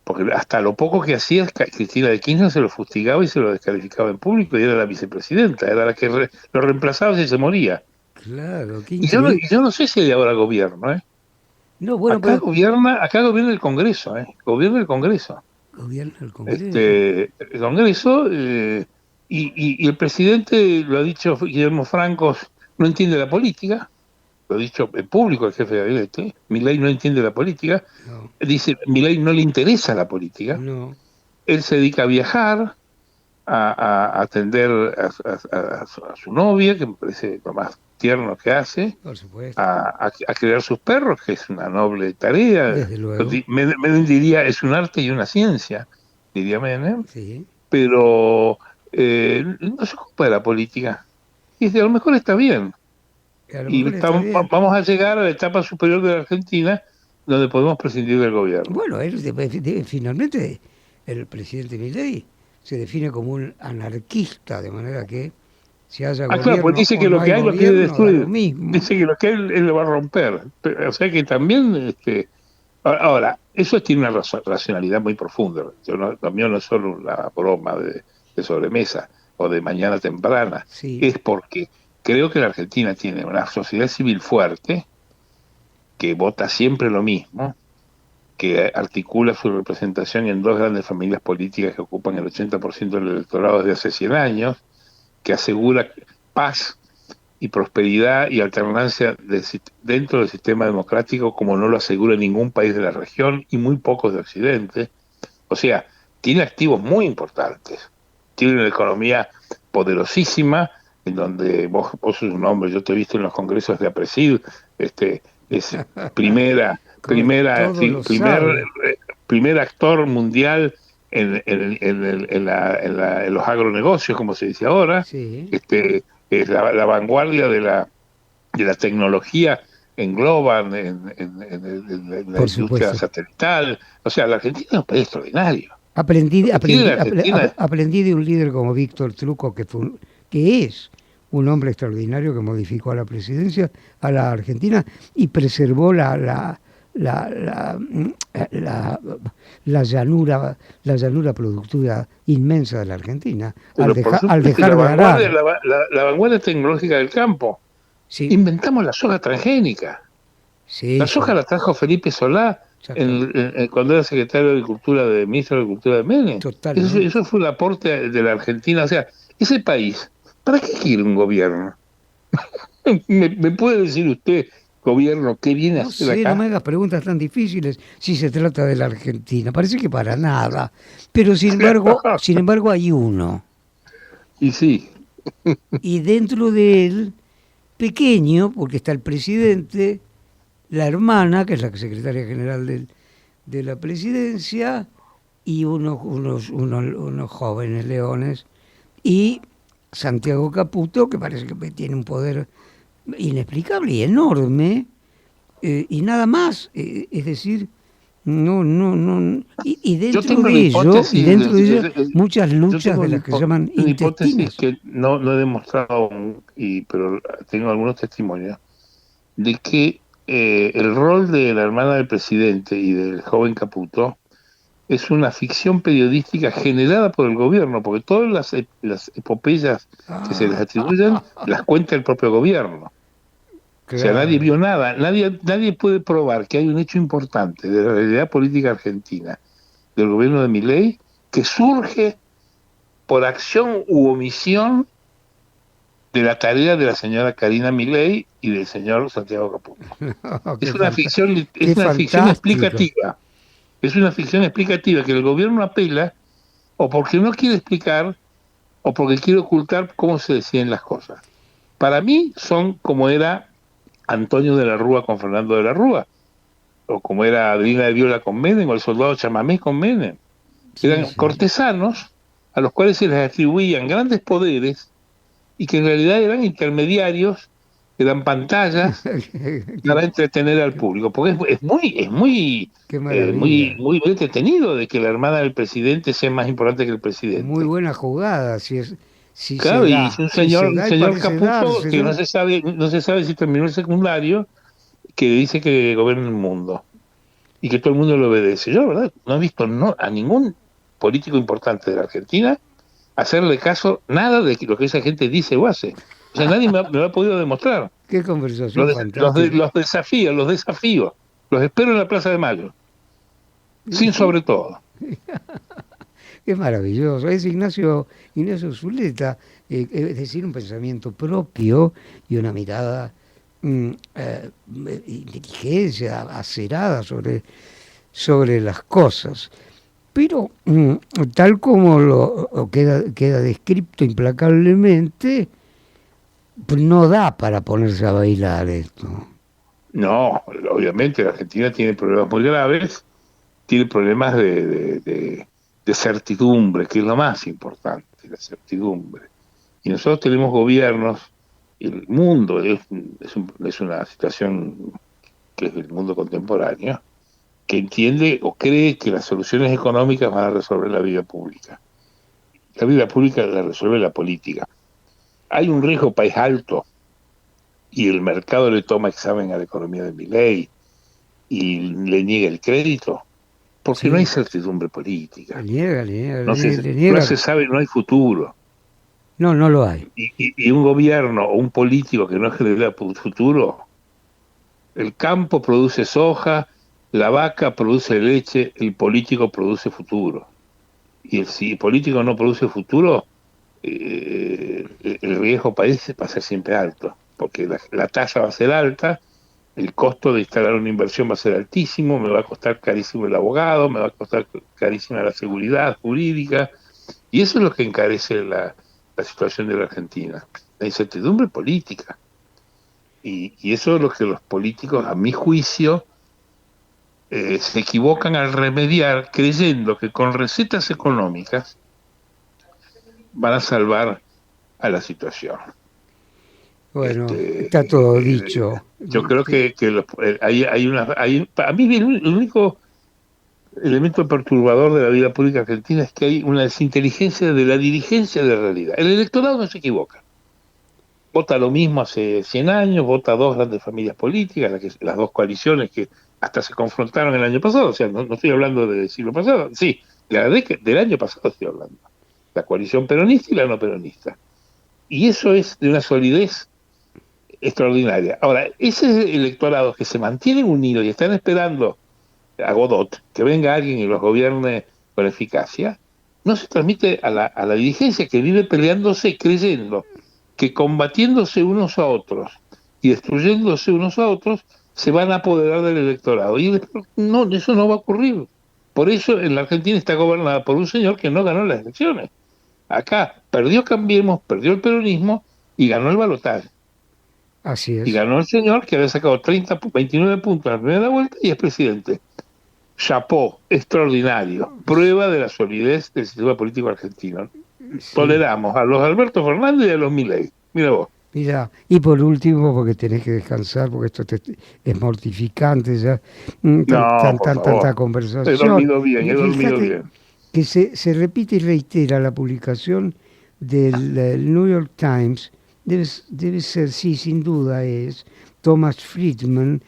K: Porque hasta lo poco que hacía Cristina de Kirchner se lo fustigaba y se lo descalificaba en público, y era la vicepresidenta, era la que lo reemplazaba si se moría.
F: Claro, qué
K: Y yo no sé si hay ahora gobierno, ¿eh?
F: No, bueno,
K: acá gobierna el Congreso, gobierna el Congreso.
F: Gobierna el Congreso.
K: El Congreso, y el presidente, lo ha dicho Guillermo Francos, no entiende la política, lo ha dicho en público el jefe de gabinete. Milei no entiende la política, dice, Milei no le interesa la política, él se dedica a viajar, a atender a su novia, que me parece lo más tierno que hace,
F: por supuesto,
K: a criar sus perros, que es una noble tarea.
F: Desde luego.
K: Menem diría, es un arte y una ciencia, diría Menem,
F: sí.
K: Pero no se ocupa de la política. Y dice, a lo mejor está bien. Vamos a llegar a la etapa superior de la Argentina, donde podemos prescindir del gobierno.
F: Bueno, finalmente el presidente Milei se define como un anarquista, de manera que si haya gobierno,
K: claro, pues dice que lo que hay lo quiere destruir. Dice que lo que hay él lo va a romper. O sea que también, ahora, eso tiene una racionalidad muy profunda. Lo mío no es solo una broma de sobremesa o de mañana temprana.
F: Sí.
K: Es porque creo que la Argentina tiene una sociedad civil fuerte, que vota siempre lo mismo, que articula su representación en dos grandes familias políticas que ocupan el 80% del electorado desde hace 100 años, que asegura paz y prosperidad y alternancia dentro del sistema democrático como no lo asegura ningún país de la región y muy pocos de Occidente. O sea, tiene activos muy importantes. Tiene una economía poderosísima, en donde vos sos un hombre, yo te he visto en los congresos de APRESID, es primer actor mundial en los agronegocios, como se dice ahora.
F: Sí.
K: Es la vanguardia de la tecnología en global, en la industria satelital. O sea, la Argentina es un país extraordinario.
F: Aprendí de un líder como Víctor Truco, que es un hombre extraordinario, que modificó a la presidencia, a la Argentina, y preservó la llanura productiva inmensa de la Argentina, al dejar de arar.
K: La vanguardia tecnológica del campo.
F: Sí.
K: Inventamos la soja transgénica.
F: Sí,
K: la soja la trajo Felipe Solá cuando era secretario de Agricultura, ministro de Agricultura de Menem. Eso fue el aporte de la Argentina. O sea, ese país, ¿para qué quiere un gobierno? ¿Me puede decir usted, gobierno, qué viene a hacer acá?
F: No me hagas preguntas tan difíciles si se trata de la Argentina. Parece que para nada. Pero sin embargo hay uno.
K: Y sí.
F: Y dentro de él, pequeño, porque está el presidente, la hermana, que es la secretaria general de la presidencia, y unos jóvenes leones, y Santiago Caputo, que parece que tiene un poder inexplicable y enorme, y nada más. Es decir, no. Y dentro de ello, muchas luchas de las que se llaman
K: una
F: intestinas.
K: Hipótesis que no he demostrado aún, pero tengo algunos testimonios, de que el rol de la hermana del presidente y del joven Caputo es una ficción periodística generada por el gobierno, porque todas las epopeyas que se les atribuyen las cuenta el propio gobierno. Claro. O sea, nadie vio nada, nadie puede probar que hay un hecho importante de la realidad política argentina, del gobierno de Milei, que surge por acción u omisión de la tarea de la señora Karina Milei y del señor Santiago Caputo. Es una ficción explicativa. Es una ficción explicativa que el gobierno apela o porque no quiere explicar o porque quiere ocultar cómo se deciden las cosas. Para mí son como era Antonio de la Rúa con Fernando de la Rúa. o como era Adriana de Viola con Menem, o el soldado Chamamé con Menem. Eran cortesanos a los cuales se les atribuían grandes poderes y que en realidad eran intermediarios, eran pantallas para entretener al público, porque es muy muy entretenido de que la hermana del presidente sea más importante que el presidente.
F: Muy buena jugada, si
K: claro,
F: se
K: y
F: da,
K: es un señor Caputo
F: darse,
K: que no se sabe si terminó el secundario, que dice que gobierna el mundo y que todo el mundo le obedece. Yo, la verdad, no he visto a ningún político importante de la Argentina hacerle caso nada de lo que esa gente dice o hace. O sea, nadie me lo ha podido demostrar.
F: Qué conversación fantástica.
K: Los desafío, los espero en la Plaza de Mayo, sin sobre todo.
F: Es maravilloso. Es Ignacio Zuleta, es decir, un pensamiento propio y una mirada inteligencia, acerada sobre las cosas. Pero tal como lo queda descrito implacablemente, pues no da para ponerse a bailar esto.
K: No, obviamente la Argentina tiene problemas muy graves, tiene problemas de certidumbre, que es lo más importante, la certidumbre. Y nosotros tenemos gobiernos, el mundo es una situación que es del mundo contemporáneo, que entiende o cree que las soluciones económicas van a resolver la vida pública. La vida pública la resuelve la política. Hay un riesgo país alto y el mercado le toma examen a la economía de Milei y le niega el crédito porque no hay certidumbre política. No se sabe, no hay futuro.
F: No lo hay.
K: Y un gobierno o un político que no genera futuro, el campo produce soja, la vaca produce leche, el político produce futuro. Y si el político no produce futuro, el riesgo país va a ser siempre alto, porque la tasa va a ser alta, el costo de instalar una inversión va a ser altísimo, me va a costar carísimo el abogado, me va a costar carísima la seguridad jurídica, y eso es lo que encarece la situación de la Argentina, la incertidumbre política. Y eso es lo que los políticos, a mi juicio, se equivocan al remediar creyendo que con recetas económicas van a salvar a la situación.
F: Bueno, está todo dicho.
K: Yo creo que a mí el único elemento perturbador de la vida pública argentina es que hay una desinteligencia de la dirigencia de la realidad. El electorado no se equivoca. Vota lo mismo hace 100 años, vota dos grandes familias políticas, las dos coaliciones que hasta se confrontaron el año pasado. O sea, no estoy hablando del siglo pasado, sí, del año pasado estoy hablando. La coalición peronista y la no peronista. Y eso es de una solidez extraordinaria. Ahora, ese electorado que se mantiene unido y están esperando a Godot, que venga alguien y los gobierne con eficacia, no se transmite a la dirigencia que vive peleándose, creyendo que combatiéndose unos a otros y destruyéndose unos a otros, se van a apoderar del electorado. Y no, eso no va a ocurrir. Por eso en la Argentina está gobernada por un señor que no ganó las elecciones. Acá perdió Cambiemos, perdió el peronismo y ganó el balotaje.
F: Así es.
K: Y ganó el señor que había sacado 29 puntos en la primera vuelta y es presidente. Chapó, extraordinario. Prueba de la solidez del sistema político argentino. Sí. Toleramos a los Alberto Fernández y a los Milei. Mira vos.
F: Mira, y por último, porque tenés que descansar, porque esto es mortificante ya, tanta conversación.
K: He dormido bien.
F: Que se repite y reitera la publicación del New York Times, debe ser, sí, sin duda es Thomas Friedman,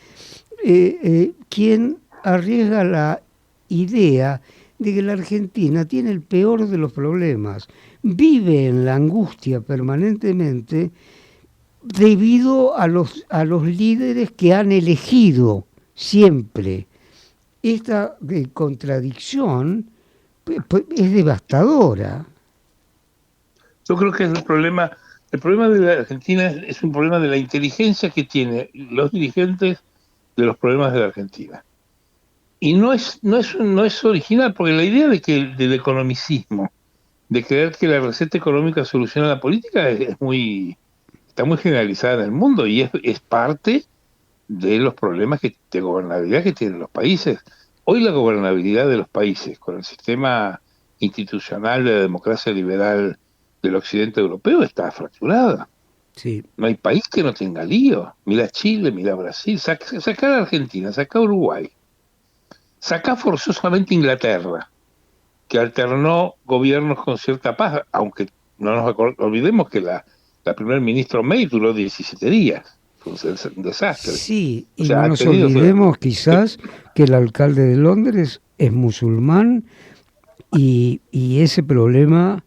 F: quien arriesga la idea de que la Argentina tiene el peor de los problemas, vive en la angustia permanentemente debido a los líderes que han elegido siempre. Esta contradicción es devastadora.
K: Yo creo que es el problema de la Argentina es un problema de la inteligencia que tienen los dirigentes de los problemas de la Argentina. Y no es original, porque la idea del economicismo, de creer que la receta económica soluciona la política, está muy generalizada en el mundo y es parte de los problemas de gobernabilidad que tienen los países. Hoy la gobernabilidad de los países con el sistema institucional de la democracia liberal del occidente europeo está fracturada.
F: Sí.
K: No hay país que no tenga lío. Mira Chile, mira Brasil, saca a Argentina, saca a Uruguay, saca forzosamente Inglaterra, que alternó gobiernos con cierta paz, aunque no nos olvidemos que la primer ministro May duró 17 días. Fue un desastre.
F: Sí, y
K: o sea,
F: no nos olvidemos quizás que el alcalde de Londres es musulmán y ese problema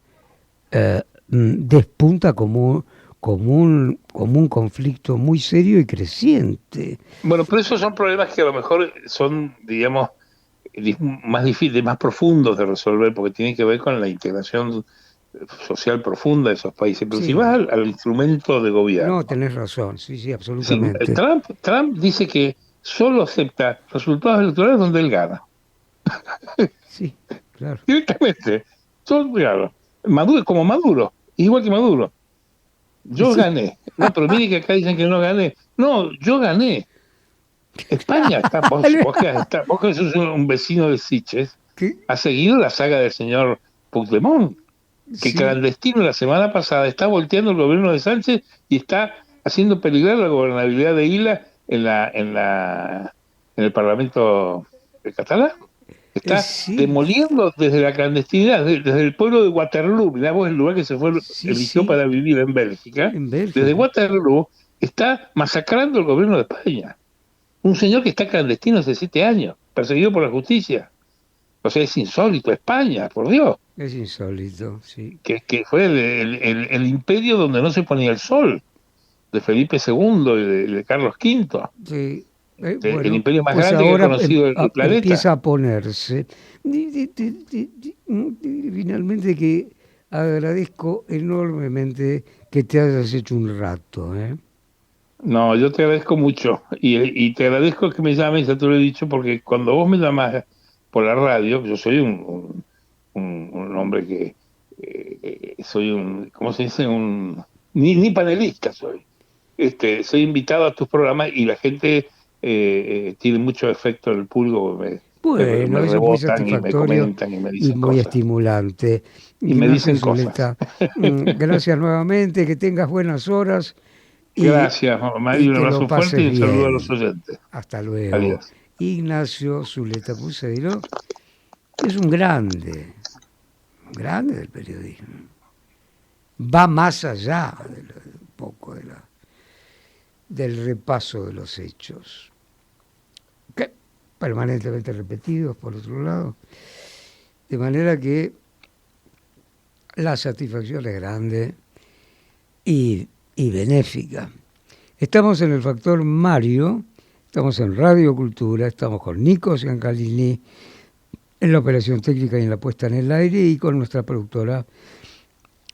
F: despunta como un conflicto muy serio y creciente.
K: Bueno, pero esos son problemas que a lo mejor son, digamos, más difíciles, más profundos de resolver, porque tienen que ver con la integración social profunda de esos países. Pero
F: Sí.
K: si vas al instrumento de gobierno...
F: No, tenés razón, sí, absolutamente.
K: Sí, Trump dice que solo acepta resultados electorales donde él gana.
F: Sí, claro.
K: Directamente. Claro. Maduro, como Maduro, igual que Maduro. Yo gané. No, pero mire que acá dicen que no gané. No, yo gané. España, vos que sos un vecino de Sitges, ha seguido la saga del señor Puigdemont, que
F: Sí.
K: clandestino la semana pasada está volteando el gobierno de Sánchez y está haciendo peligrar la gobernabilidad de Ila en el Parlamento catalán. Está demoliendo desde la clandestinidad, desde el pueblo de Waterloo, mirá vos el lugar que se eligió para vivir en Bélgica. Desde Waterloo está masacrando el gobierno de España. Un señor que está clandestino hace 7 años, perseguido por la justicia. O sea, es insólito, España, por Dios.
F: Es insólito, sí.
K: Que fue el imperio donde no se ponía el sol, de Felipe II y de Carlos V.
F: Sí.
K: Bueno, el imperio más grande que ha conocido el planeta.
F: Empieza a ponerse. Finalmente que agradezco enormemente que te hayas hecho un rato, ¿eh?
K: No, yo te agradezco mucho y te agradezco que me llames, ya te lo he dicho, porque cuando vos me llamás por la radio, yo soy un hombre que soy ¿cómo se dice? Ni panelista soy. Soy invitado a tus programas y la gente tiene mucho efecto en el público. Me
F: Bueno, eso es muy
K: rebotan y me
F: satisfactorio
K: comentan y me dicen
F: y muy
K: cosas.
F: estimulante.
K: Y me dicen
F: Zuleta, gracias nuevamente, que tengas buenas horas.
K: Gracias, Mario, un abrazo fuerte y un saludo a los oyentes.
F: Hasta luego.
K: Adiós.
F: Ignacio Zuleta Puceiro es un grande del periodismo. Va más allá un poco del repaso de los hechos, que permanentemente repetidos, por otro lado. De manera que la satisfacción es grande y benéfica. Estamos en el Factor Mario, estamos en Radio Cultura, estamos con Nico Ciancalini en la operación técnica y en la puesta en el aire y con nuestra productora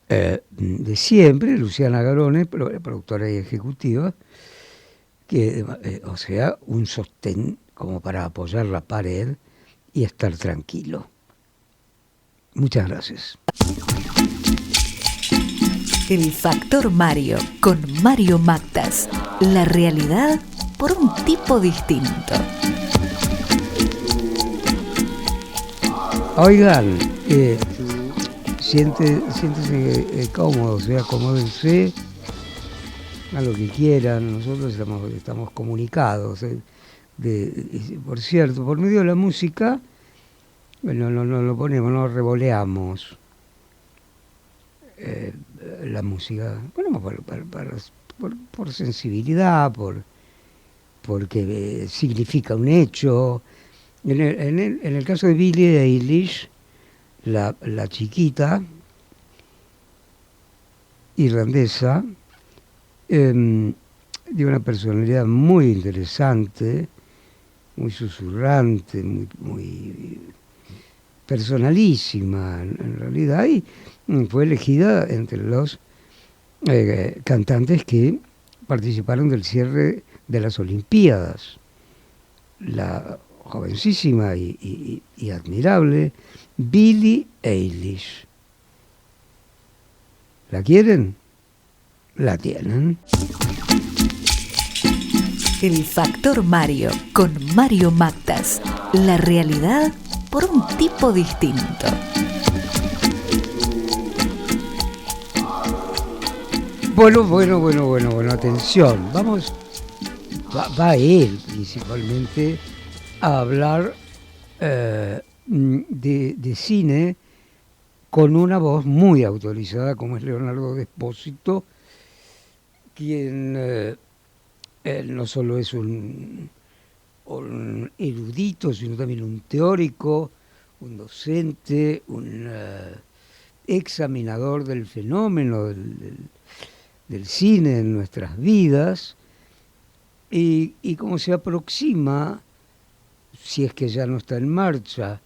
F: de siempre, Luciana Garone, productora y ejecutiva, que, o sea, un sostén como para apoyar la pared y estar tranquilo. Muchas gracias.
H: El Factor Mario, con Mario Mactas. La realidad por un tipo distinto.
F: Oigan, siéntese cómodos, acomódense a lo que quieran. Nosotros estamos comunicados. Por cierto, por medio de la música, bueno, no lo ponemos, no revoleamos la música. Ponemos por sensibilidad, porque significa un hecho. En el caso de Billie Eilish, la chiquita irlandesa, de una personalidad muy interesante, muy susurrante, muy personalísima en realidad, y fue elegida entre los cantantes que participaron del cierre de las Olimpiadas. La jovencísima y admirable Billie Eilish. ¿La quieren? La tienen.
H: El Factor Mario, con Mario Mactas. La realidad por un tipo distinto.
F: Bueno, atención. Vamos, va él principalmente a hablar de cine con una voz muy autorizada, como es Leonardo Despósito, quien él no solo es un erudito, sino también un teórico, un docente, un examinador del fenómeno del cine en nuestras vidas, y como se aproxima, si es que ya no está en marcha,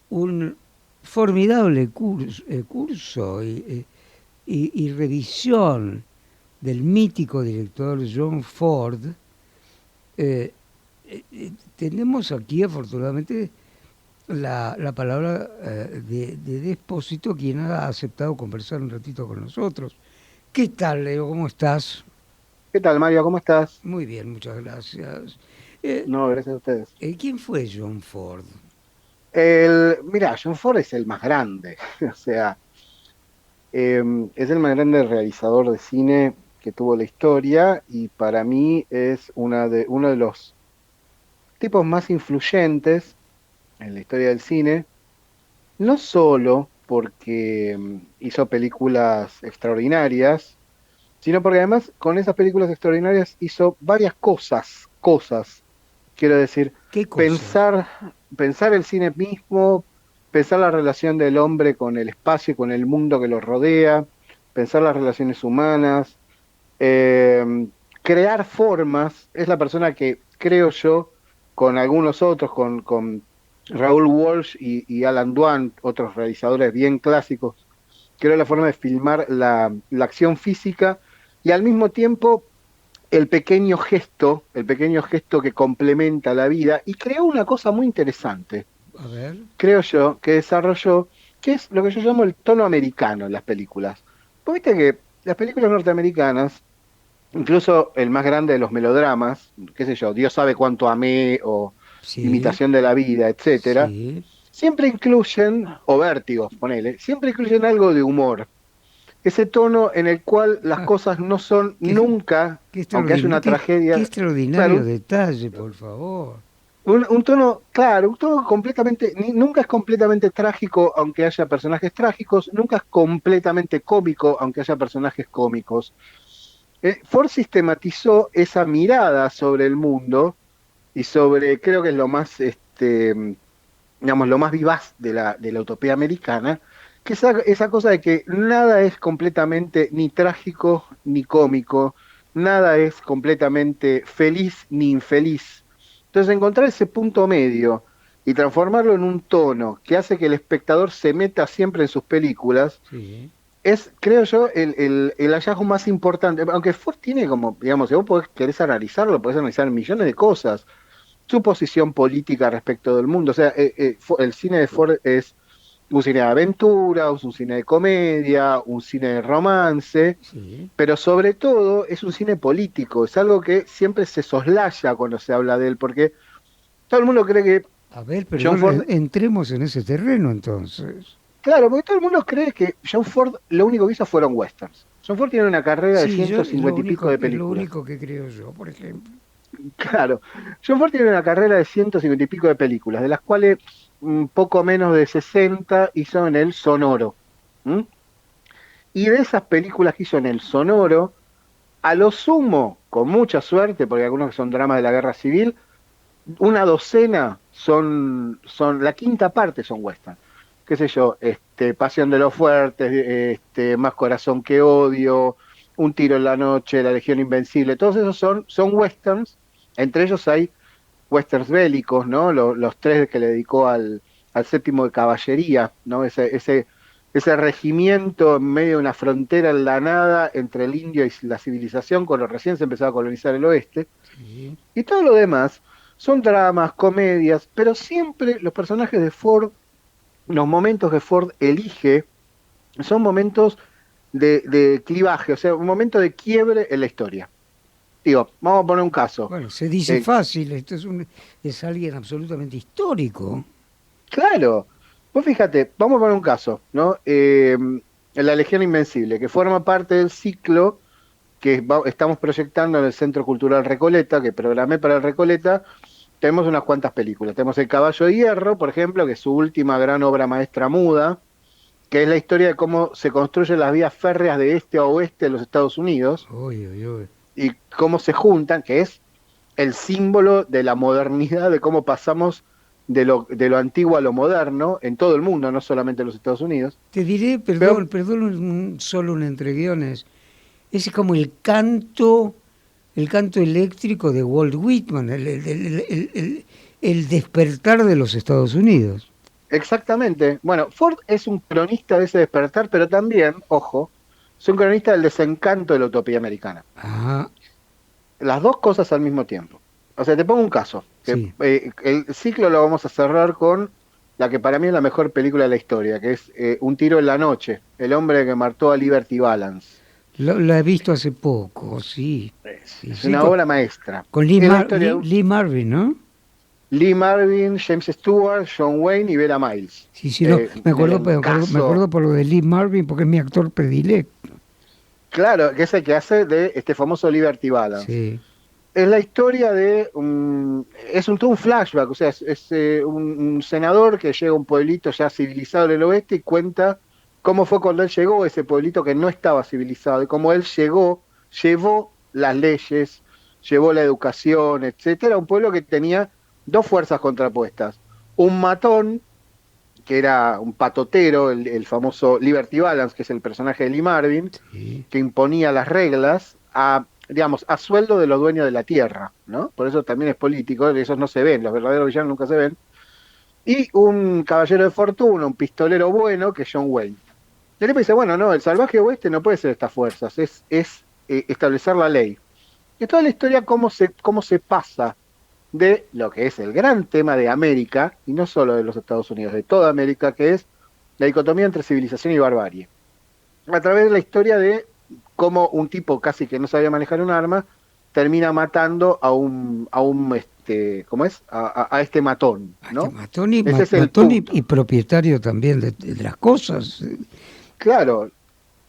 F: un formidable curso y revisión del mítico director John Ford, tenemos aquí afortunadamente la palabra de Despósito, quien ha aceptado conversar un ratito con nosotros. ¿Qué tal, Leo? ¿Cómo estás?
L: ¿Qué tal, Mario? ¿Cómo estás?
F: Muy bien, muchas gracias.
L: No, gracias a ustedes.
F: ¿Quién fue John Ford?
L: Mirá, John Ford es el más grande, o sea, es el más grande realizador de cine que tuvo la historia, y para mí es uno de los tipos más influyentes en la historia del cine, no solo porque hizo películas extraordinarias, sino porque además con esas películas extraordinarias hizo varias cosas, quiero decir,
F: ¿Qué cosa?
L: pensar el cine mismo, pensar la relación del hombre con el espacio y con el mundo que lo rodea, pensar las relaciones humanas, crear formas. Es la persona que, creo yo, con algunos otros, con Raúl Walsh y Alan Dwan, otros realizadores bien clásicos, creó la forma de filmar la acción física, y al mismo tiempo el pequeño gesto que complementa la vida, y creó una cosa muy interesante,
F: A ver.
L: creo yo, que desarrolló, que es lo que yo llamo el tono americano en las películas. Porque viste que las películas norteamericanas, incluso el más grande de los melodramas, qué sé yo, Dios sabe cuánto amé, o
F: Sí,
L: Imitación de la vida, etcétera,
F: sí.
L: siempre incluyen, o Vértigo, ponele, siempre incluyen algo de humor. Ese tono en el cual las cosas no son
F: Qué-
L: nunca,
F: Qué
L: aunque haya una
F: qué
L: tragedia,
F: extraordinario
L: claro,
F: detalle, por favor.
L: un tono, claro, un tono completamente, nunca es completamente trágico aunque haya personajes trágicos, nunca es completamente cómico aunque haya personajes cómicos. Ford sistematizó esa mirada sobre el mundo y sobre, creo que es lo más, digamos, lo más vivaz de la utopía americana, que esa cosa de que nada es completamente ni trágico ni cómico, nada es completamente feliz ni infeliz. Entonces encontrar ese punto medio y transformarlo en un tono que hace que el espectador se meta siempre en sus películas,
F: Sí.
L: es, creo yo, el hallazgo más importante. Aunque Ford tiene como, digamos, si vos querés analizarlo, podés analizar millones de cosas. Su posición política respecto del mundo. O sea, el cine de Ford es un cine de aventura, un cine de comedia, un cine de romance,
F: Sí.
L: pero sobre todo es un cine político. Es algo que siempre se soslaya cuando se habla de él, porque todo el mundo cree que
F: A ver, pero
L: John Ford,
F: entremos en ese terreno entonces.
L: claro, porque todo el mundo cree que John Ford lo único que hizo fueron westerns. John Ford tiene una carrera de
F: Sí, yo
L: 150 y pico de
F: es lo
L: películas.
F: único que creo yo, por ejemplo.
L: Claro, John Ford tiene una carrera de 150 y pico de películas, de las cuales poco menos de 60 hizo en el sonoro. ¿M? Y de esas películas que hizo en el sonoro, a lo sumo, con mucha suerte, porque algunos que son dramas de la guerra civil, una docena son la quinta parte son western. Qué sé yo, Pasión de los Fuertes, Más Corazón que Odio, Un Tiro en la Noche, La Legión Invencible, todos esos son westerns. Entre ellos hay westerns bélicos, ¿no? Los tres que le dedicó al séptimo de caballería, ¿no? Ese regimiento en medio de una frontera en la nada entre el indio y la civilización, cuando recién se empezaba a colonizar el oeste.
F: Sí.
L: Y todo lo demás son dramas, comedias, pero siempre los personajes de Ford, los momentos que Ford elige, son momentos de clivaje, o sea, un momento de quiebre en la historia. Digo, vamos a poner un caso.
F: Bueno, se dice fácil, esto es alguien absolutamente histórico.
L: Claro, vos fíjate, vamos a poner un caso, ¿no? La Legión Invencible, que forma parte del ciclo que estamos proyectando en el Centro Cultural Recoleta, que programé para el Recoleta. Tenemos unas cuantas películas. Tenemos El Caballo de Hierro, por ejemplo, que es su última gran obra maestra muda, que es la historia de cómo se construyen las vías férreas de este a oeste de los Estados Unidos.
F: Uy, uy, uy.
L: Y cómo se juntan, que es el símbolo de la modernidad, de cómo pasamos de lo antiguo a lo moderno en todo el mundo, no solamente en los Estados Unidos.
F: Te diré, perdón, solo un entreguiones. Es como el canto eléctrico de Walt Whitman, el despertar de los Estados Unidos.
L: Exactamente. Bueno, Ford es un cronista de ese despertar, pero también, ojo, es un cronista del desencanto de la utopía americana.
F: Ah.
L: Las dos cosas al mismo tiempo. O sea, te pongo un caso.
F: Sí.
L: El ciclo lo vamos a cerrar con la que para mí es la mejor película de la historia, que es Un tiro en la noche, el hombre que mató a Liberty Balance.
F: La he visto hace poco, sí.
L: Es una obra maestra.
F: Con Lee Marvin, ¿no?
L: Lee Marvin, James Stewart, John Wayne y Vera Miles.
F: Sí, no, me acuerdo por lo de Lee Marvin porque es mi actor predilecto.
L: Claro, que es el que hace de este famoso Liberty Balance.
F: Sí.
L: Es la historia de todo un flashback, o sea, es un senador que llega a un pueblito ya civilizado en el oeste y cuenta cómo fue cuando él llegó a ese pueblito que no estaba civilizado y cómo él llevó las leyes, llevó la educación, etcétera, un pueblo que tenía dos fuerzas contrapuestas. Un matón, que era un patotero, el famoso Liberty Balance, que es el personaje de Lee Marvin,
F: Sí.
L: que imponía las reglas a sueldo de los dueños de la tierra, ¿no? Por eso también es político, esos no se ven, los verdaderos villanos nunca se ven. Y un caballero de fortuna, un pistolero bueno, que es John Wayne. Y él dice, bueno, no, el salvaje oeste no puede ser estas fuerzas, es establecer la ley. Y toda la historia cómo se pasa de lo que es el gran tema de América, y no solo de los Estados Unidos, de toda América, que es la dicotomía entre civilización y barbarie. A través de la historia de cómo un tipo casi que no sabía manejar un arma termina matando a este matón, ¿no?
F: Matón y propietario también de las cosas.
L: Claro,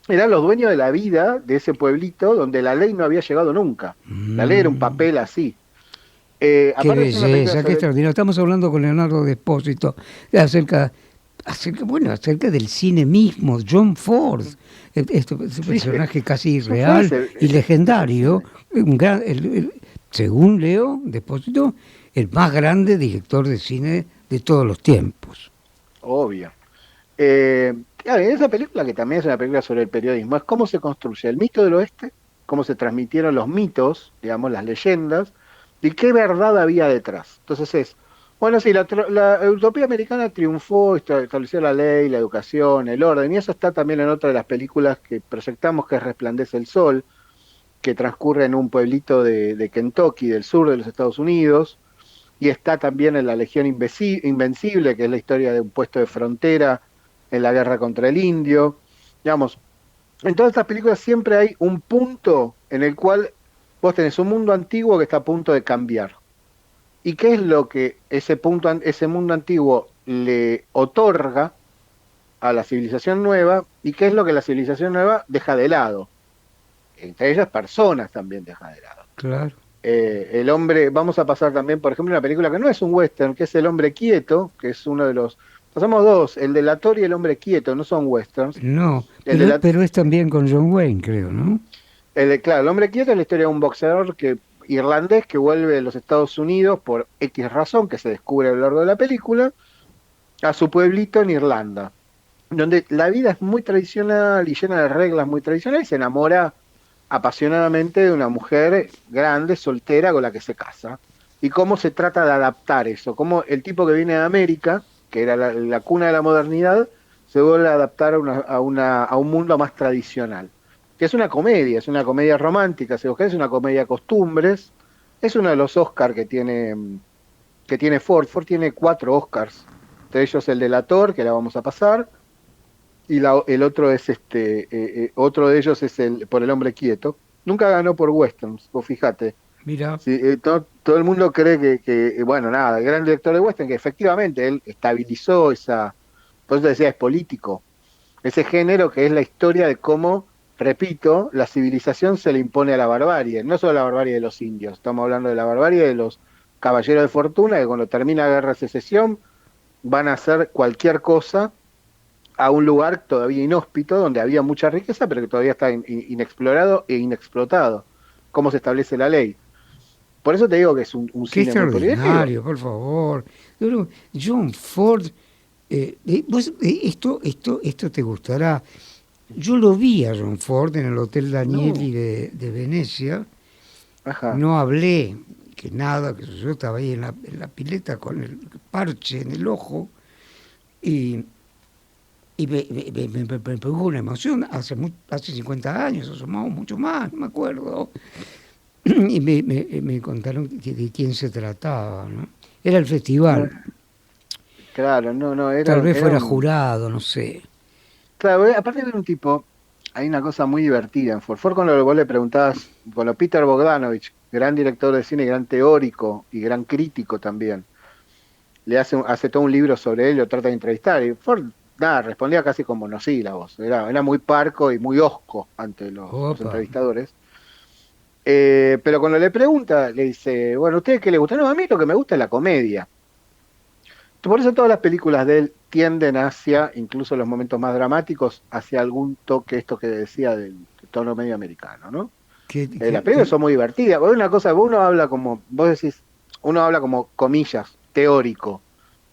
L: eran los dueños de la vida de ese pueblito donde la ley no había llegado nunca. La ley era un papel así.
F: Qué belleza, qué extraordinario. Estamos hablando con Leonardo Despósito acerca del cine mismo, John Ford, este personaje casi irreal y legendario, según Leo Despósito, el más grande director de cine de todos los tiempos.
L: Obvio. Claro, esa película, que también es una película sobre el periodismo, es cómo se construye el mito del oeste, cómo se transmitieron los mitos, digamos, las leyendas, y qué verdad había detrás. Entonces la utopía americana triunfó, estableció la ley, la educación, el orden, y eso está también en otra de las películas que proyectamos, que es Resplandece el Sol, que transcurre en un pueblito de Kentucky, del sur de los Estados Unidos, y está también en La Legión Invencible, que es la historia de un puesto de frontera en la guerra contra el indio. Digamos, en todas estas películas siempre hay un punto en el cual vos tenés un mundo antiguo que está a punto de cambiar. ¿Y qué es lo que ese mundo antiguo le otorga a la civilización nueva? ¿Y qué es lo que la civilización nueva deja de lado? Entre ellas personas también deja de lado.
F: Claro.
L: El hombre, vamos a pasar también, por ejemplo, una película que no es un western, que es El hombre quieto, que es uno de los... Pasamos dos, El delator y El hombre quieto, no son westerns.
F: No, pero es también con John Wayne, creo, ¿no?
L: Claro, El hombre quieto es la historia de un boxeador irlandés que vuelve a los Estados Unidos por X razón, que se descubre a lo largo de la película, a su pueblito en Irlanda, donde la vida es muy tradicional y llena de reglas muy tradicionales, y se enamora apasionadamente de una mujer grande, soltera, con la que se casa. Y cómo se trata de adaptar eso, cómo el tipo que viene de América, que era la cuna de la modernidad, se vuelve a adaptar a un mundo más tradicional. Que es una comedia romántica, si vos querés, es una comedia de costumbres. Es uno de los Oscars que tiene Ford. Ford tiene 4 Oscars, entre ellos El delator, que la vamos a pasar, y el otro es otro de ellos es por El hombre quieto, Nunca ganó por westerns, vos fíjate.
F: Mira.
L: Sí, todo el mundo cree bueno, nada, el gran director de western, que efectivamente él estabilizó esa, por eso decía, es político, ese género que es la historia de cómo, repito, la civilización se le impone a la barbarie, no solo la barbarie de los indios, estamos hablando de la barbarie de los caballeros de fortuna, que cuando termina la guerra de secesión van a hacer cualquier cosa a un lugar todavía inhóspito, donde había mucha riqueza, pero que todavía está inexplorado e inexplotado. ¿Cómo se establece la ley? Por eso te digo que es un
F: Qué
L: cine muy
F: extraordinario, por favor. John Ford, esto te gustará. Yo lo vi a John Ford en el Hotel Danieli de Venecia.
L: Ajá.
F: No hablé, que nada, que yo estaba ahí en la pileta con el parche en el ojo y me produjo una emoción hace 50 años, o mucho más, no me acuerdo. Y me contaron de quién se trataba, ¿no? Era el festival.
L: Claro, no, era...
F: Tal vez fuera jurado, no sé.
L: Claro, aparte de un tipo, hay una cosa muy divertida en Ford. Ford, cuando vos le preguntabas, cuando Peter Bogdanovich, gran director de cine, gran teórico y gran crítico también, le hace todo un libro sobre él, lo trata de entrevistar, y Ford, nada, respondía casi con monosílabos, era muy parco y muy hosco ante los entrevistadores. Pero cuando le pregunta, le dice, bueno, ¿a usted qué le gusta? No, a mí lo que me gusta es la comedia. Por eso todas las películas de él tienden hacia, incluso los momentos más dramáticos, hacia algún toque, esto que decía del tono medio americano, ¿no? Las películas son muy divertidas. Una cosa, uno habla como, vos decís, uno habla como comillas, teórico.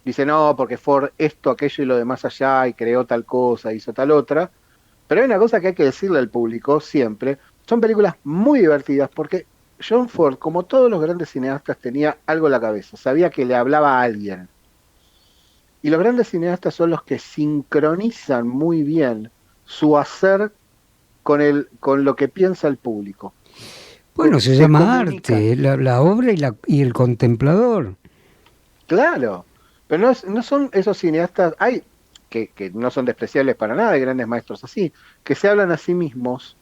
L: Dice, no, porque Ford esto, aquello y lo demás allá, y creó tal cosa, hizo tal otra. Pero hay una cosa que hay que decirle al público siempre, son películas muy divertidas porque John Ford, como todos los grandes cineastas, tenía algo en la cabeza, sabía que le hablaba a alguien. Y los grandes cineastas son los que sincronizan muy bien su hacer con lo que piensa el público.
F: Bueno, se llama arte, la obra y el contemplador.
L: Claro, pero no son esos cineastas, hay que no son despreciables para nada, hay grandes maestros así, que se hablan a sí mismos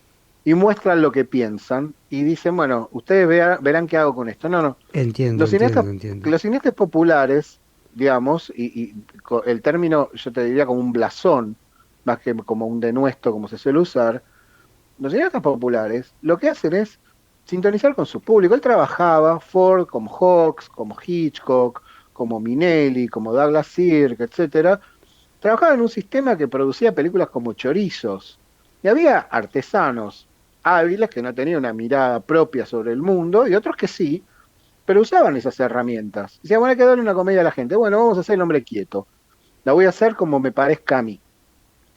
L: y muestran lo que piensan y dicen, bueno, ustedes verán qué hago con esto. No.
F: Entiendo.
L: Los cineastas populares, digamos, y el término yo te diría como un blasón, más que como un denuesto como se suele usar, los cineastas populares lo que hacen es sintonizar con su público. Él trabajaba, Ford, como Hawks, como Hitchcock, como Minelli, como Douglas Sirk, etcétera, trabajaba en un sistema que producía películas como chorizos. Y había artesanos hábiles que no tenían una mirada propia sobre el mundo, y otros que sí, pero usaban esas herramientas. Decían, bueno, hay que darle una comedia a la gente. Bueno, vamos a hacer El hombre quieto. La voy a hacer como me parezca a mí.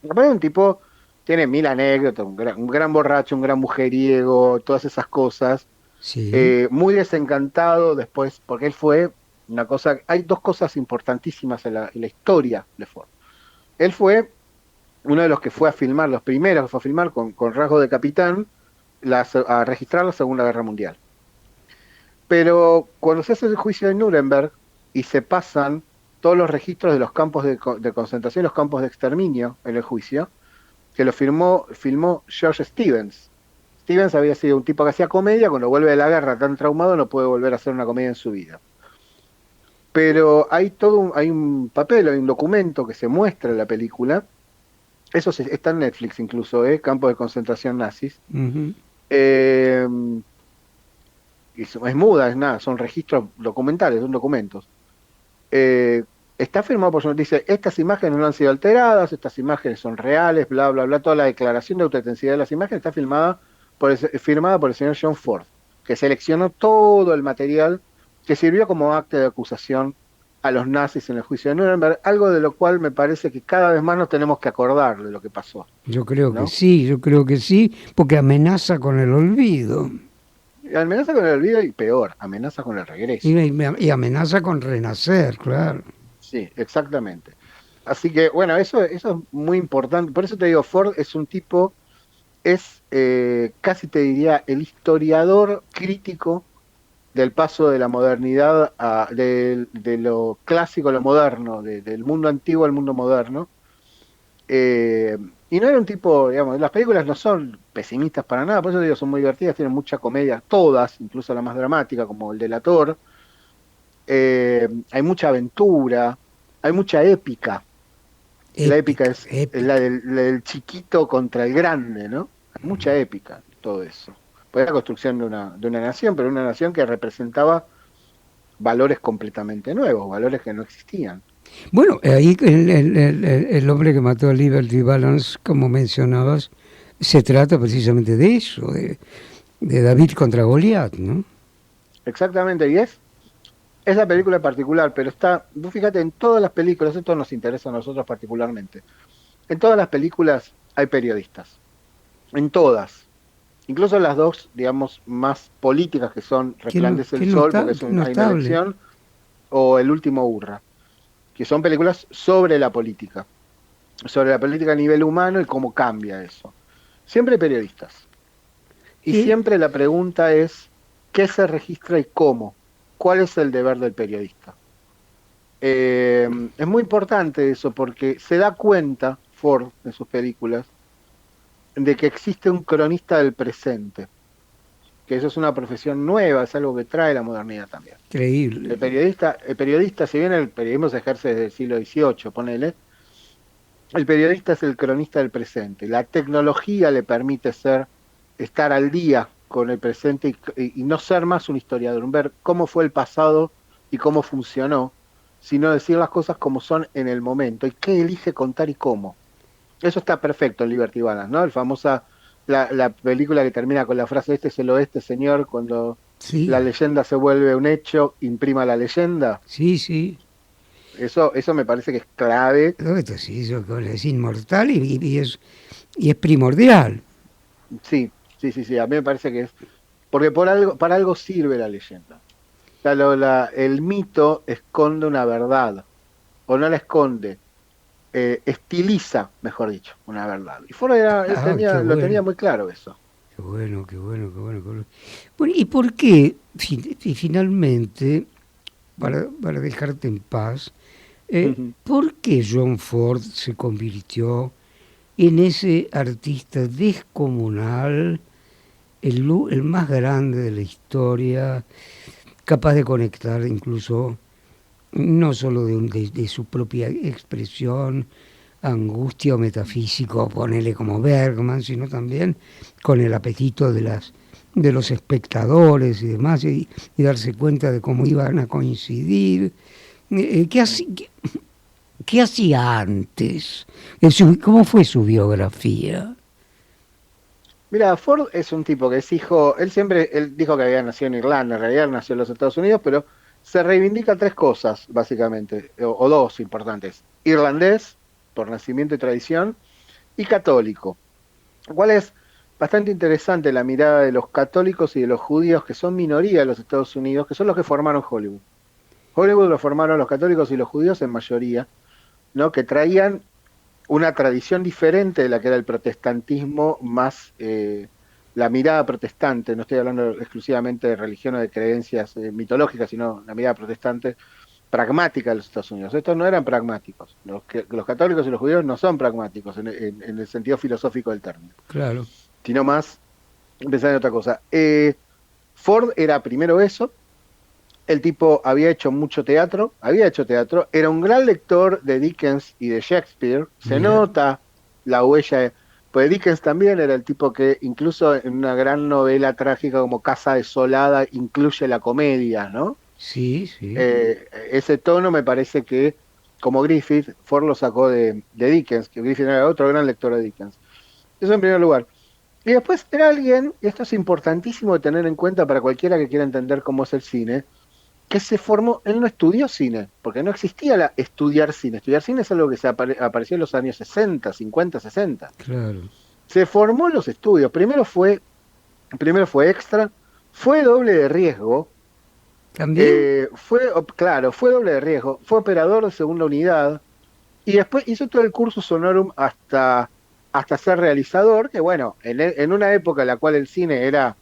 L: Aparte, un tipo tiene 1000 anécdotas, un gran borracho, un gran mujeriego, todas esas cosas.
F: Sí.
L: Muy desencantado después, porque él fue una cosa... Hay dos cosas importantísimas en la historia de Ford. Él fue uno de los que fue a filmar, los primeros que fue a filmar con rasgo de capitán, a registrar la Segunda Guerra Mundial. Pero cuando se hace el juicio de Nuremberg y se pasan todos los registros de los campos de concentración y los campos de exterminio en el juicio, que lo filmó George Stevens. Stevens había sido un tipo que hacía comedia, cuando vuelve de la guerra tan traumado no puede volver a hacer una comedia en su vida. Pero hay un papel, hay un documento que se muestra en la película, eso está en Netflix incluso, campos de concentración nazis.
F: Uh-huh.
L: Es muda, es nada, son registros documentales, son documentos. Está firmado por dice, estas imágenes no han sido alteradas, estas imágenes son reales, bla, bla, bla, toda la declaración de autenticidad de las imágenes está firmada por el señor John Ford, que seleccionó todo el material que sirvió como acta de acusación a los nazis en el juicio de Nuremberg, algo de lo cual me parece que cada vez más nos tenemos que acordar de lo que pasó.
F: Yo creo que sí, porque amenaza con el olvido.
L: Amenaza con el olvido y peor, amenaza con el regreso.
F: Y amenaza con renacer, claro.
L: Sí, exactamente. Así que, bueno, eso es muy importante. Por eso te digo, Ford es un tipo, casi te diría, el historiador crítico del paso de la modernidad, de lo clásico a lo moderno, del mundo antiguo al mundo moderno. Y no era un tipo, digamos, las películas no son pesimistas para nada, por eso digo, son muy divertidas, tienen mucha comedia, todas, incluso la más dramática, como el Delator. Hay mucha aventura, hay mucha épica. La épica es la del chiquito contra el grande, ¿no? Hay mucha épica, todo eso. Fue la construcción de una nación, pero una nación que representaba valores completamente nuevos, valores que no existían.
F: Bueno, ahí el hombre que mató a Liberty Balance, como mencionabas, se trata precisamente de eso, de David contra Goliat, ¿no?
L: Exactamente, y es esa película en particular, pero está, vos fíjate, en todas las películas, esto nos interesa a nosotros particularmente, en todas las películas hay periodistas, en todas, incluso las dos, digamos, más políticas que son Resplandece el Sol, porque hay una elección, o El último Hurra, que son películas sobre la política a nivel humano y cómo cambia eso. Siempre hay periodistas. Y siempre la pregunta es, ¿qué se registra y cómo? ¿Cuál es el deber del periodista? Es muy importante eso porque se da cuenta, Ford, en sus películas, de que existe un cronista del presente. Que eso es una profesión nueva, es algo que trae la modernidad también.
F: Increíble.
L: El periodista, si bien el periodismo se ejerce desde el siglo XVIII, ponele, el periodista es el cronista del presente. La tecnología le permite estar al día con el presente y no ser más un historiador, ver cómo fue el pasado y cómo funcionó, sino decir las cosas como son en el momento y qué elige contar y cómo. Eso está perfecto en Liberty Balance, ¿no? La película que termina con la frase "este es el oeste, señor", cuando la leyenda se vuelve un hecho, imprima la leyenda.
F: Sí.
L: Eso me parece que es clave.
F: Esto sí, eso es inmortal y es primordial.
L: Sí, a mí me parece que es... Porque para algo sirve la leyenda. O sea, el mito esconde una verdad, o no la esconde, estiliza, mejor dicho, una verdad. Y Ford lo tenía muy claro eso.
F: Qué bueno. Bueno, ¿y por qué, finalmente, para dejarte en paz, por qué John Ford se convirtió en ese artista descomunal, el más grande de la historia, capaz de conectar incluso no solo de su propia expresión, angustia o metafísico, ponele como Bergman, sino también con el apetito de los espectadores y demás, y darse cuenta de cómo iban a coincidir? ¿Qué hacía antes? ¿Cómo fue su biografía?
L: Mira, Ford es un tipo que es hijo, él dijo que había nacido en Irlanda, en realidad nació en los Estados Unidos, pero se reivindica tres cosas, básicamente, o dos importantes: irlandés, por nacimiento y tradición, y católico. Cuál es bastante interesante la mirada de los católicos y de los judíos, que son minoría en los Estados Unidos, que son los que formaron Hollywood. Hollywood lo formaron los católicos y los judíos en mayoría, ¿no? Que traían una tradición diferente de la que era el protestantismo, más la mirada protestante. No estoy hablando exclusivamente de religión o de creencias mitológicas, sino la mirada protestante pragmática de los Estados Unidos. Estos no eran pragmáticos. Los católicos y los judíos no son pragmáticos en el sentido filosófico del término.
F: Claro.
L: Sino más pensar en otra cosa. Ford era primero eso. El tipo había hecho teatro, era un gran lector de Dickens y de Shakespeare. Se nota la huella, pues Dickens también era el tipo que incluso en una gran novela trágica como Casa Desolada incluye la comedia, ¿no?
F: Sí.
L: Ese tono me parece que, como Griffith, Ford lo sacó de Dickens, que Griffith era otro gran lector de Dickens. Eso en primer lugar. Y después era alguien, y esto es importantísimo de tener en cuenta para cualquiera que quiera entender cómo es el cine, que se formó, él no estudió cine, porque no existía estudiar cine. Estudiar cine es algo que apareció en los años 60, 50, 60.
F: Claro.
L: Se formó en los estudios. Primero fue extra, fue doble de riesgo.
F: ¿También?
L: Fue doble de riesgo. Fue operador de segunda unidad. Y después hizo todo el cursus honorum hasta ser realizador, que bueno, en una época en la cual el cine era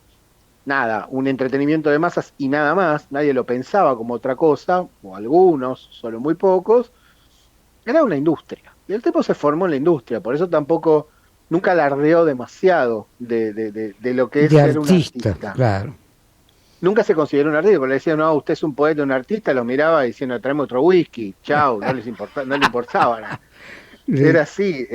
L: nada, un entretenimiento de masas y nada más, nadie lo pensaba como otra cosa, o algunos, solo muy pocos, era una industria. Y el tipo se formó en la industria, por eso tampoco nunca alardeó demasiado de lo que es
F: De
L: ser un
F: artista,
L: artista.
F: claro.
L: Nunca se consideró un artista, porque le decían, no, usted es un poeta, un artista, lo miraba diciendo, traeme otro whisky, chau, no les importaba, no le importaba nada. Era así,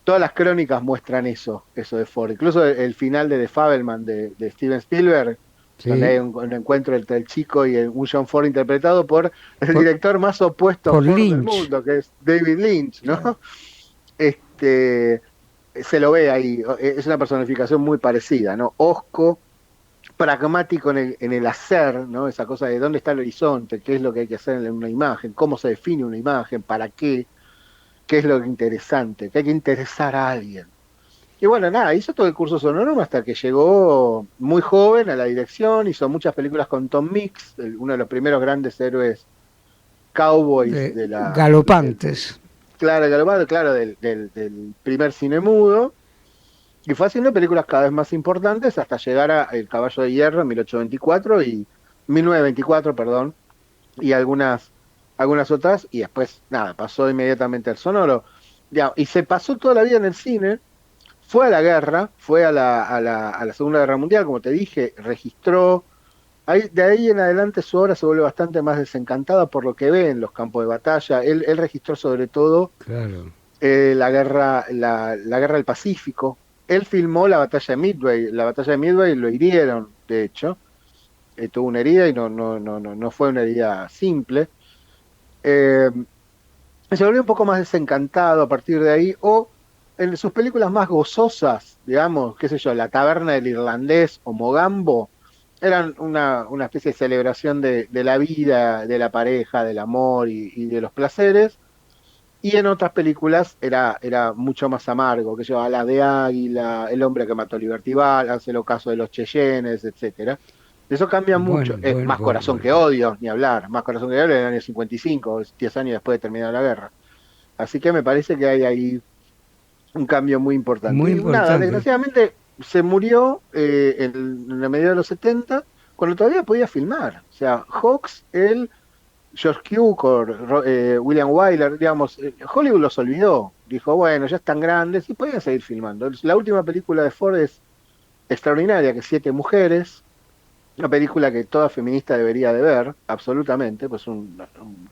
L: todas las crónicas muestran eso de Ford. Incluso el final de The Fabelman de Steven Spielberg,
F: Sí.
L: donde hay un encuentro entre el chico y un John Ford interpretado por el director más opuesto a
F: por
L: Ford del
F: Lynch.
L: mundo, que es David Lynch, ¿no? Se lo ve ahí, es una personificación muy parecida, ¿no? Hosco, pragmático en el hacer, ¿no? Esa cosa de dónde está el horizonte, qué es lo que hay que hacer en una imagen, cómo se define una imagen, para qué es lo interesante, que hay que interesar a alguien. Y bueno, nada, hizo todo el curso Sonorum hasta que llegó muy joven a la dirección, hizo muchas películas con Tom Mix, uno de los primeros grandes héroes cowboys de la...
F: Galopantes.
L: Claro, del primer cine mudo, y fue haciendo películas cada vez más importantes hasta llegar a El Caballo de Hierro en 1924, perdón, y algunas otras, y después, nada, pasó inmediatamente al sonoro. Ya, y se pasó toda la vida en el cine, fue a la guerra, fue a la Segunda Guerra Mundial, como te dije, registró. De ahí en adelante su obra se vuelve bastante más desencantada por lo que ve en los campos de batalla. Él registró sobre todo la guerra del Pacífico. Él filmó la batalla de Midway. La batalla de Midway lo hirieron, de hecho. Tuvo una herida y no fue una herida simple. Se volvió un poco más desencantado a partir de ahí, o en sus películas más gozosas, digamos, qué sé yo, La Taberna del Irlandés o Mogambo, eran una especie de celebración de la vida, de la pareja, del amor y de los placeres, y en otras películas era mucho más amargo, que yo, Alas de Águila, El hombre que mató a Liberty Balance, El ocaso de los Cheyennes, etcétera. Eso cambia mucho. Más Corazón que Odio, ni hablar. Más Corazón que Odio en el año 55, 10 años después de terminar la guerra. Así que me parece que hay ahí un cambio muy importante.
F: Muy importante.
L: Nada, desgraciadamente se murió en la medida de los 70, cuando todavía podía filmar. O sea, Hawks, él, George Cukor, William Wyler, digamos, Hollywood los olvidó. Dijo, bueno, ya están grandes y podían seguir filmando. La última película de Ford es extraordinaria, que es 7 mujeres. Una película que toda feminista debería de ver, absolutamente, pues un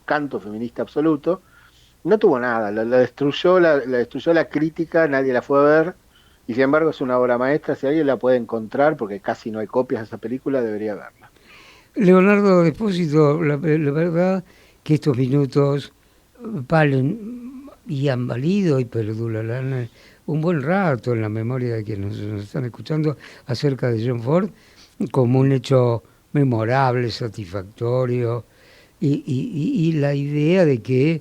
L: canto feminista absoluto. No tuvo nada, la destruyó la crítica, nadie la fue a ver, y sin embargo es una obra maestra. Si alguien la puede encontrar, porque casi no hay copias de esa película, debería verla.
F: Leonardo Despósito, la verdad que estos minutos valen y han valido y perdurarán un buen rato en la memoria de quienes nos están escuchando acerca de John Ford, como un hecho memorable, satisfactorio, y la idea de que,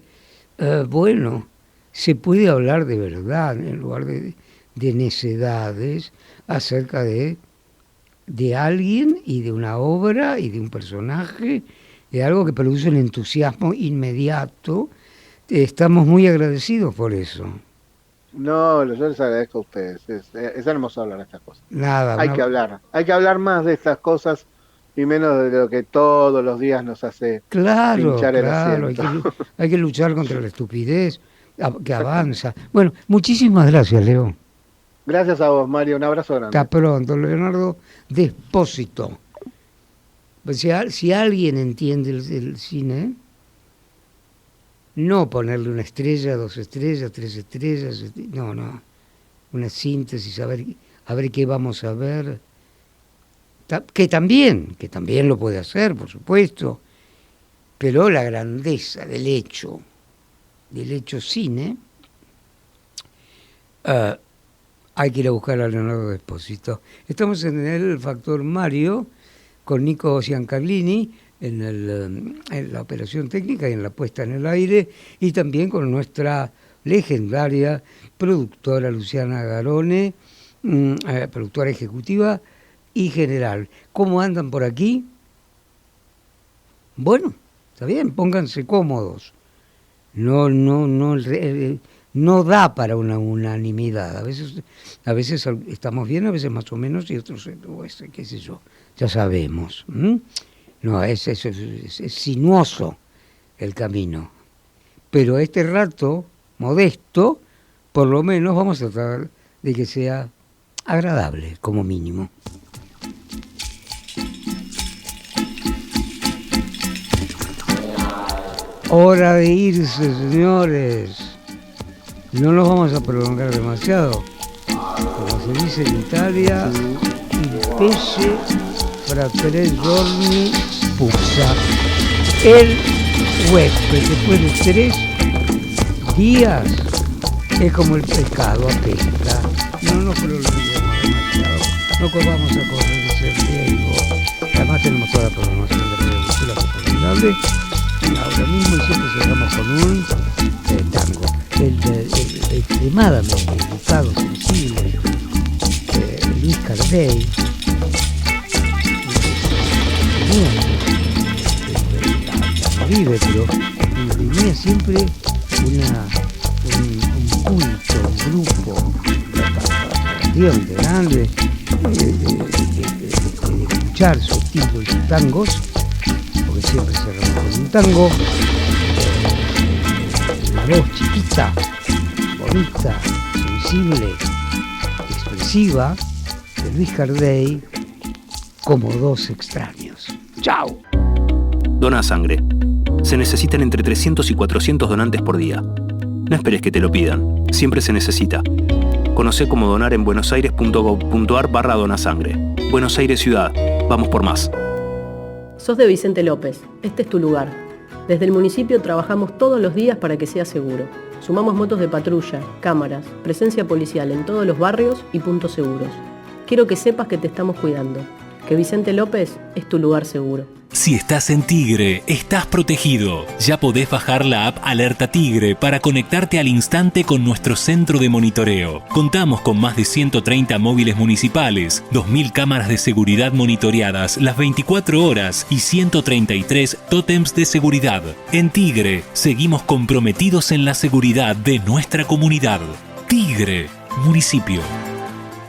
F: bueno, se puede hablar de verdad en lugar de necedades acerca de alguien y de una obra y de un personaje, de algo que produce un entusiasmo inmediato. Estamos muy agradecidos por eso.
L: No, yo les agradezco a ustedes. Es hermoso hablar de estas cosas.
F: Nada.
L: Hay que hablar más de estas cosas y menos de lo que todos los días nos hace pinchar el asiento.
F: Hay que luchar contra la estupidez que avanza. Bueno, muchísimas gracias, Leo.
L: Gracias a vos, Mario. Un abrazo grande.
F: Hasta pronto, Leonardo Despósito. Si alguien entiende el cine, no ponerle una estrella, 2 estrellas, 3 estrellas, no. Una síntesis, a ver qué vamos a ver. Que también lo puede hacer, por supuesto, pero la grandeza del hecho cine, hay que ir a buscar a Leonardo Despósito. Estamos en el Factor Mario con Nico Giancarlini en la operación técnica y en la puesta en el aire, y también con nuestra legendaria productora Luciana Garone, productora ejecutiva y general. ¿Cómo andan por aquí? Bueno, está bien, pónganse cómodos. No da para una unanimidad. A veces estamos bien, a veces más o menos, y otros, qué sé yo, ya sabemos. No, es sinuoso el camino. Pero este rato modesto por lo menos vamos a tratar de que sea agradable, como mínimo. Hora de irse, señores. No nos vamos a prolongar demasiado. Como se dice en Italia, il pesce fra 3 giorni puzza. El huésped después de 3 días es como el pescado apesta. No nos prolonguemos demasiado. No vamos a correr ese riesgo. Además tenemos toda la programación de película recomendable. Ahora mismo y siempre cerramos con un tango. El extremadamente educado, sensible, Luis Cardey, la vive, pero tenía siempre un culto, un grupo, relativamente grande, de escuchar su estilo y sus tangos, porque siempre cerramos con un tango. La voz chiquita, bonita, sensible, expresiva de Luis Cardey, como 2 extraños. ¡Chao!
A: Dona sangre. Se necesitan entre 300 y 400 donantes por día. No esperes que te lo pidan. Siempre se necesita. Conocé cómo donar en buenosaires.gov.ar/donasangre. Buenos Aires Ciudad. Vamos por más.
B: Sos de Vicente López. Este es tu lugar. Desde el municipio trabajamos todos los días para que sea seguro. Sumamos motos de patrulla, cámaras, presencia policial en todos los barrios y puntos seguros. Quiero que sepas que te estamos cuidando, que Vicente López es tu lugar seguro.
C: Si estás en Tigre, estás protegido. Ya podés bajar la app Alerta Tigre para conectarte al instante con nuestro centro de monitoreo. Contamos con más de 130 móviles municipales, 2.000 cámaras de seguridad monitoreadas las 24 horas y 133 tótems de seguridad. En Tigre, seguimos comprometidos en la seguridad de nuestra comunidad. Tigre, municipio.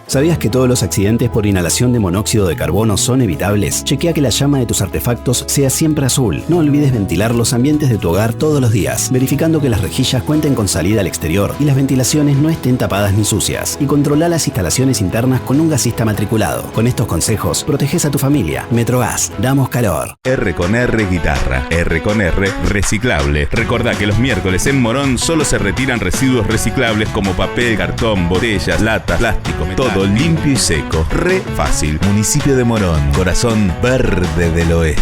D: ¿Sabías que todos los accidentes por inhalación de monóxido de carbono son evitables? Chequea que la llama de tus artefactos sea siempre azul. No olvides ventilar los ambientes de tu hogar todos los días, verificando que las rejillas cuenten con salida al exterior y las ventilaciones no estén tapadas ni sucias. Y controla las instalaciones internas con un gasista matriculado. Con estos consejos, proteges a tu familia. Metrogas, damos calor.
E: R con R Guitarra. R con R Reciclable. Recordá que los miércoles en Morón solo se retiran residuos reciclables como papel, cartón, botellas, latas, plástico, metal. Todo limpio y seco. Re fácil. Municipio de Morón. Corazón verde del oeste.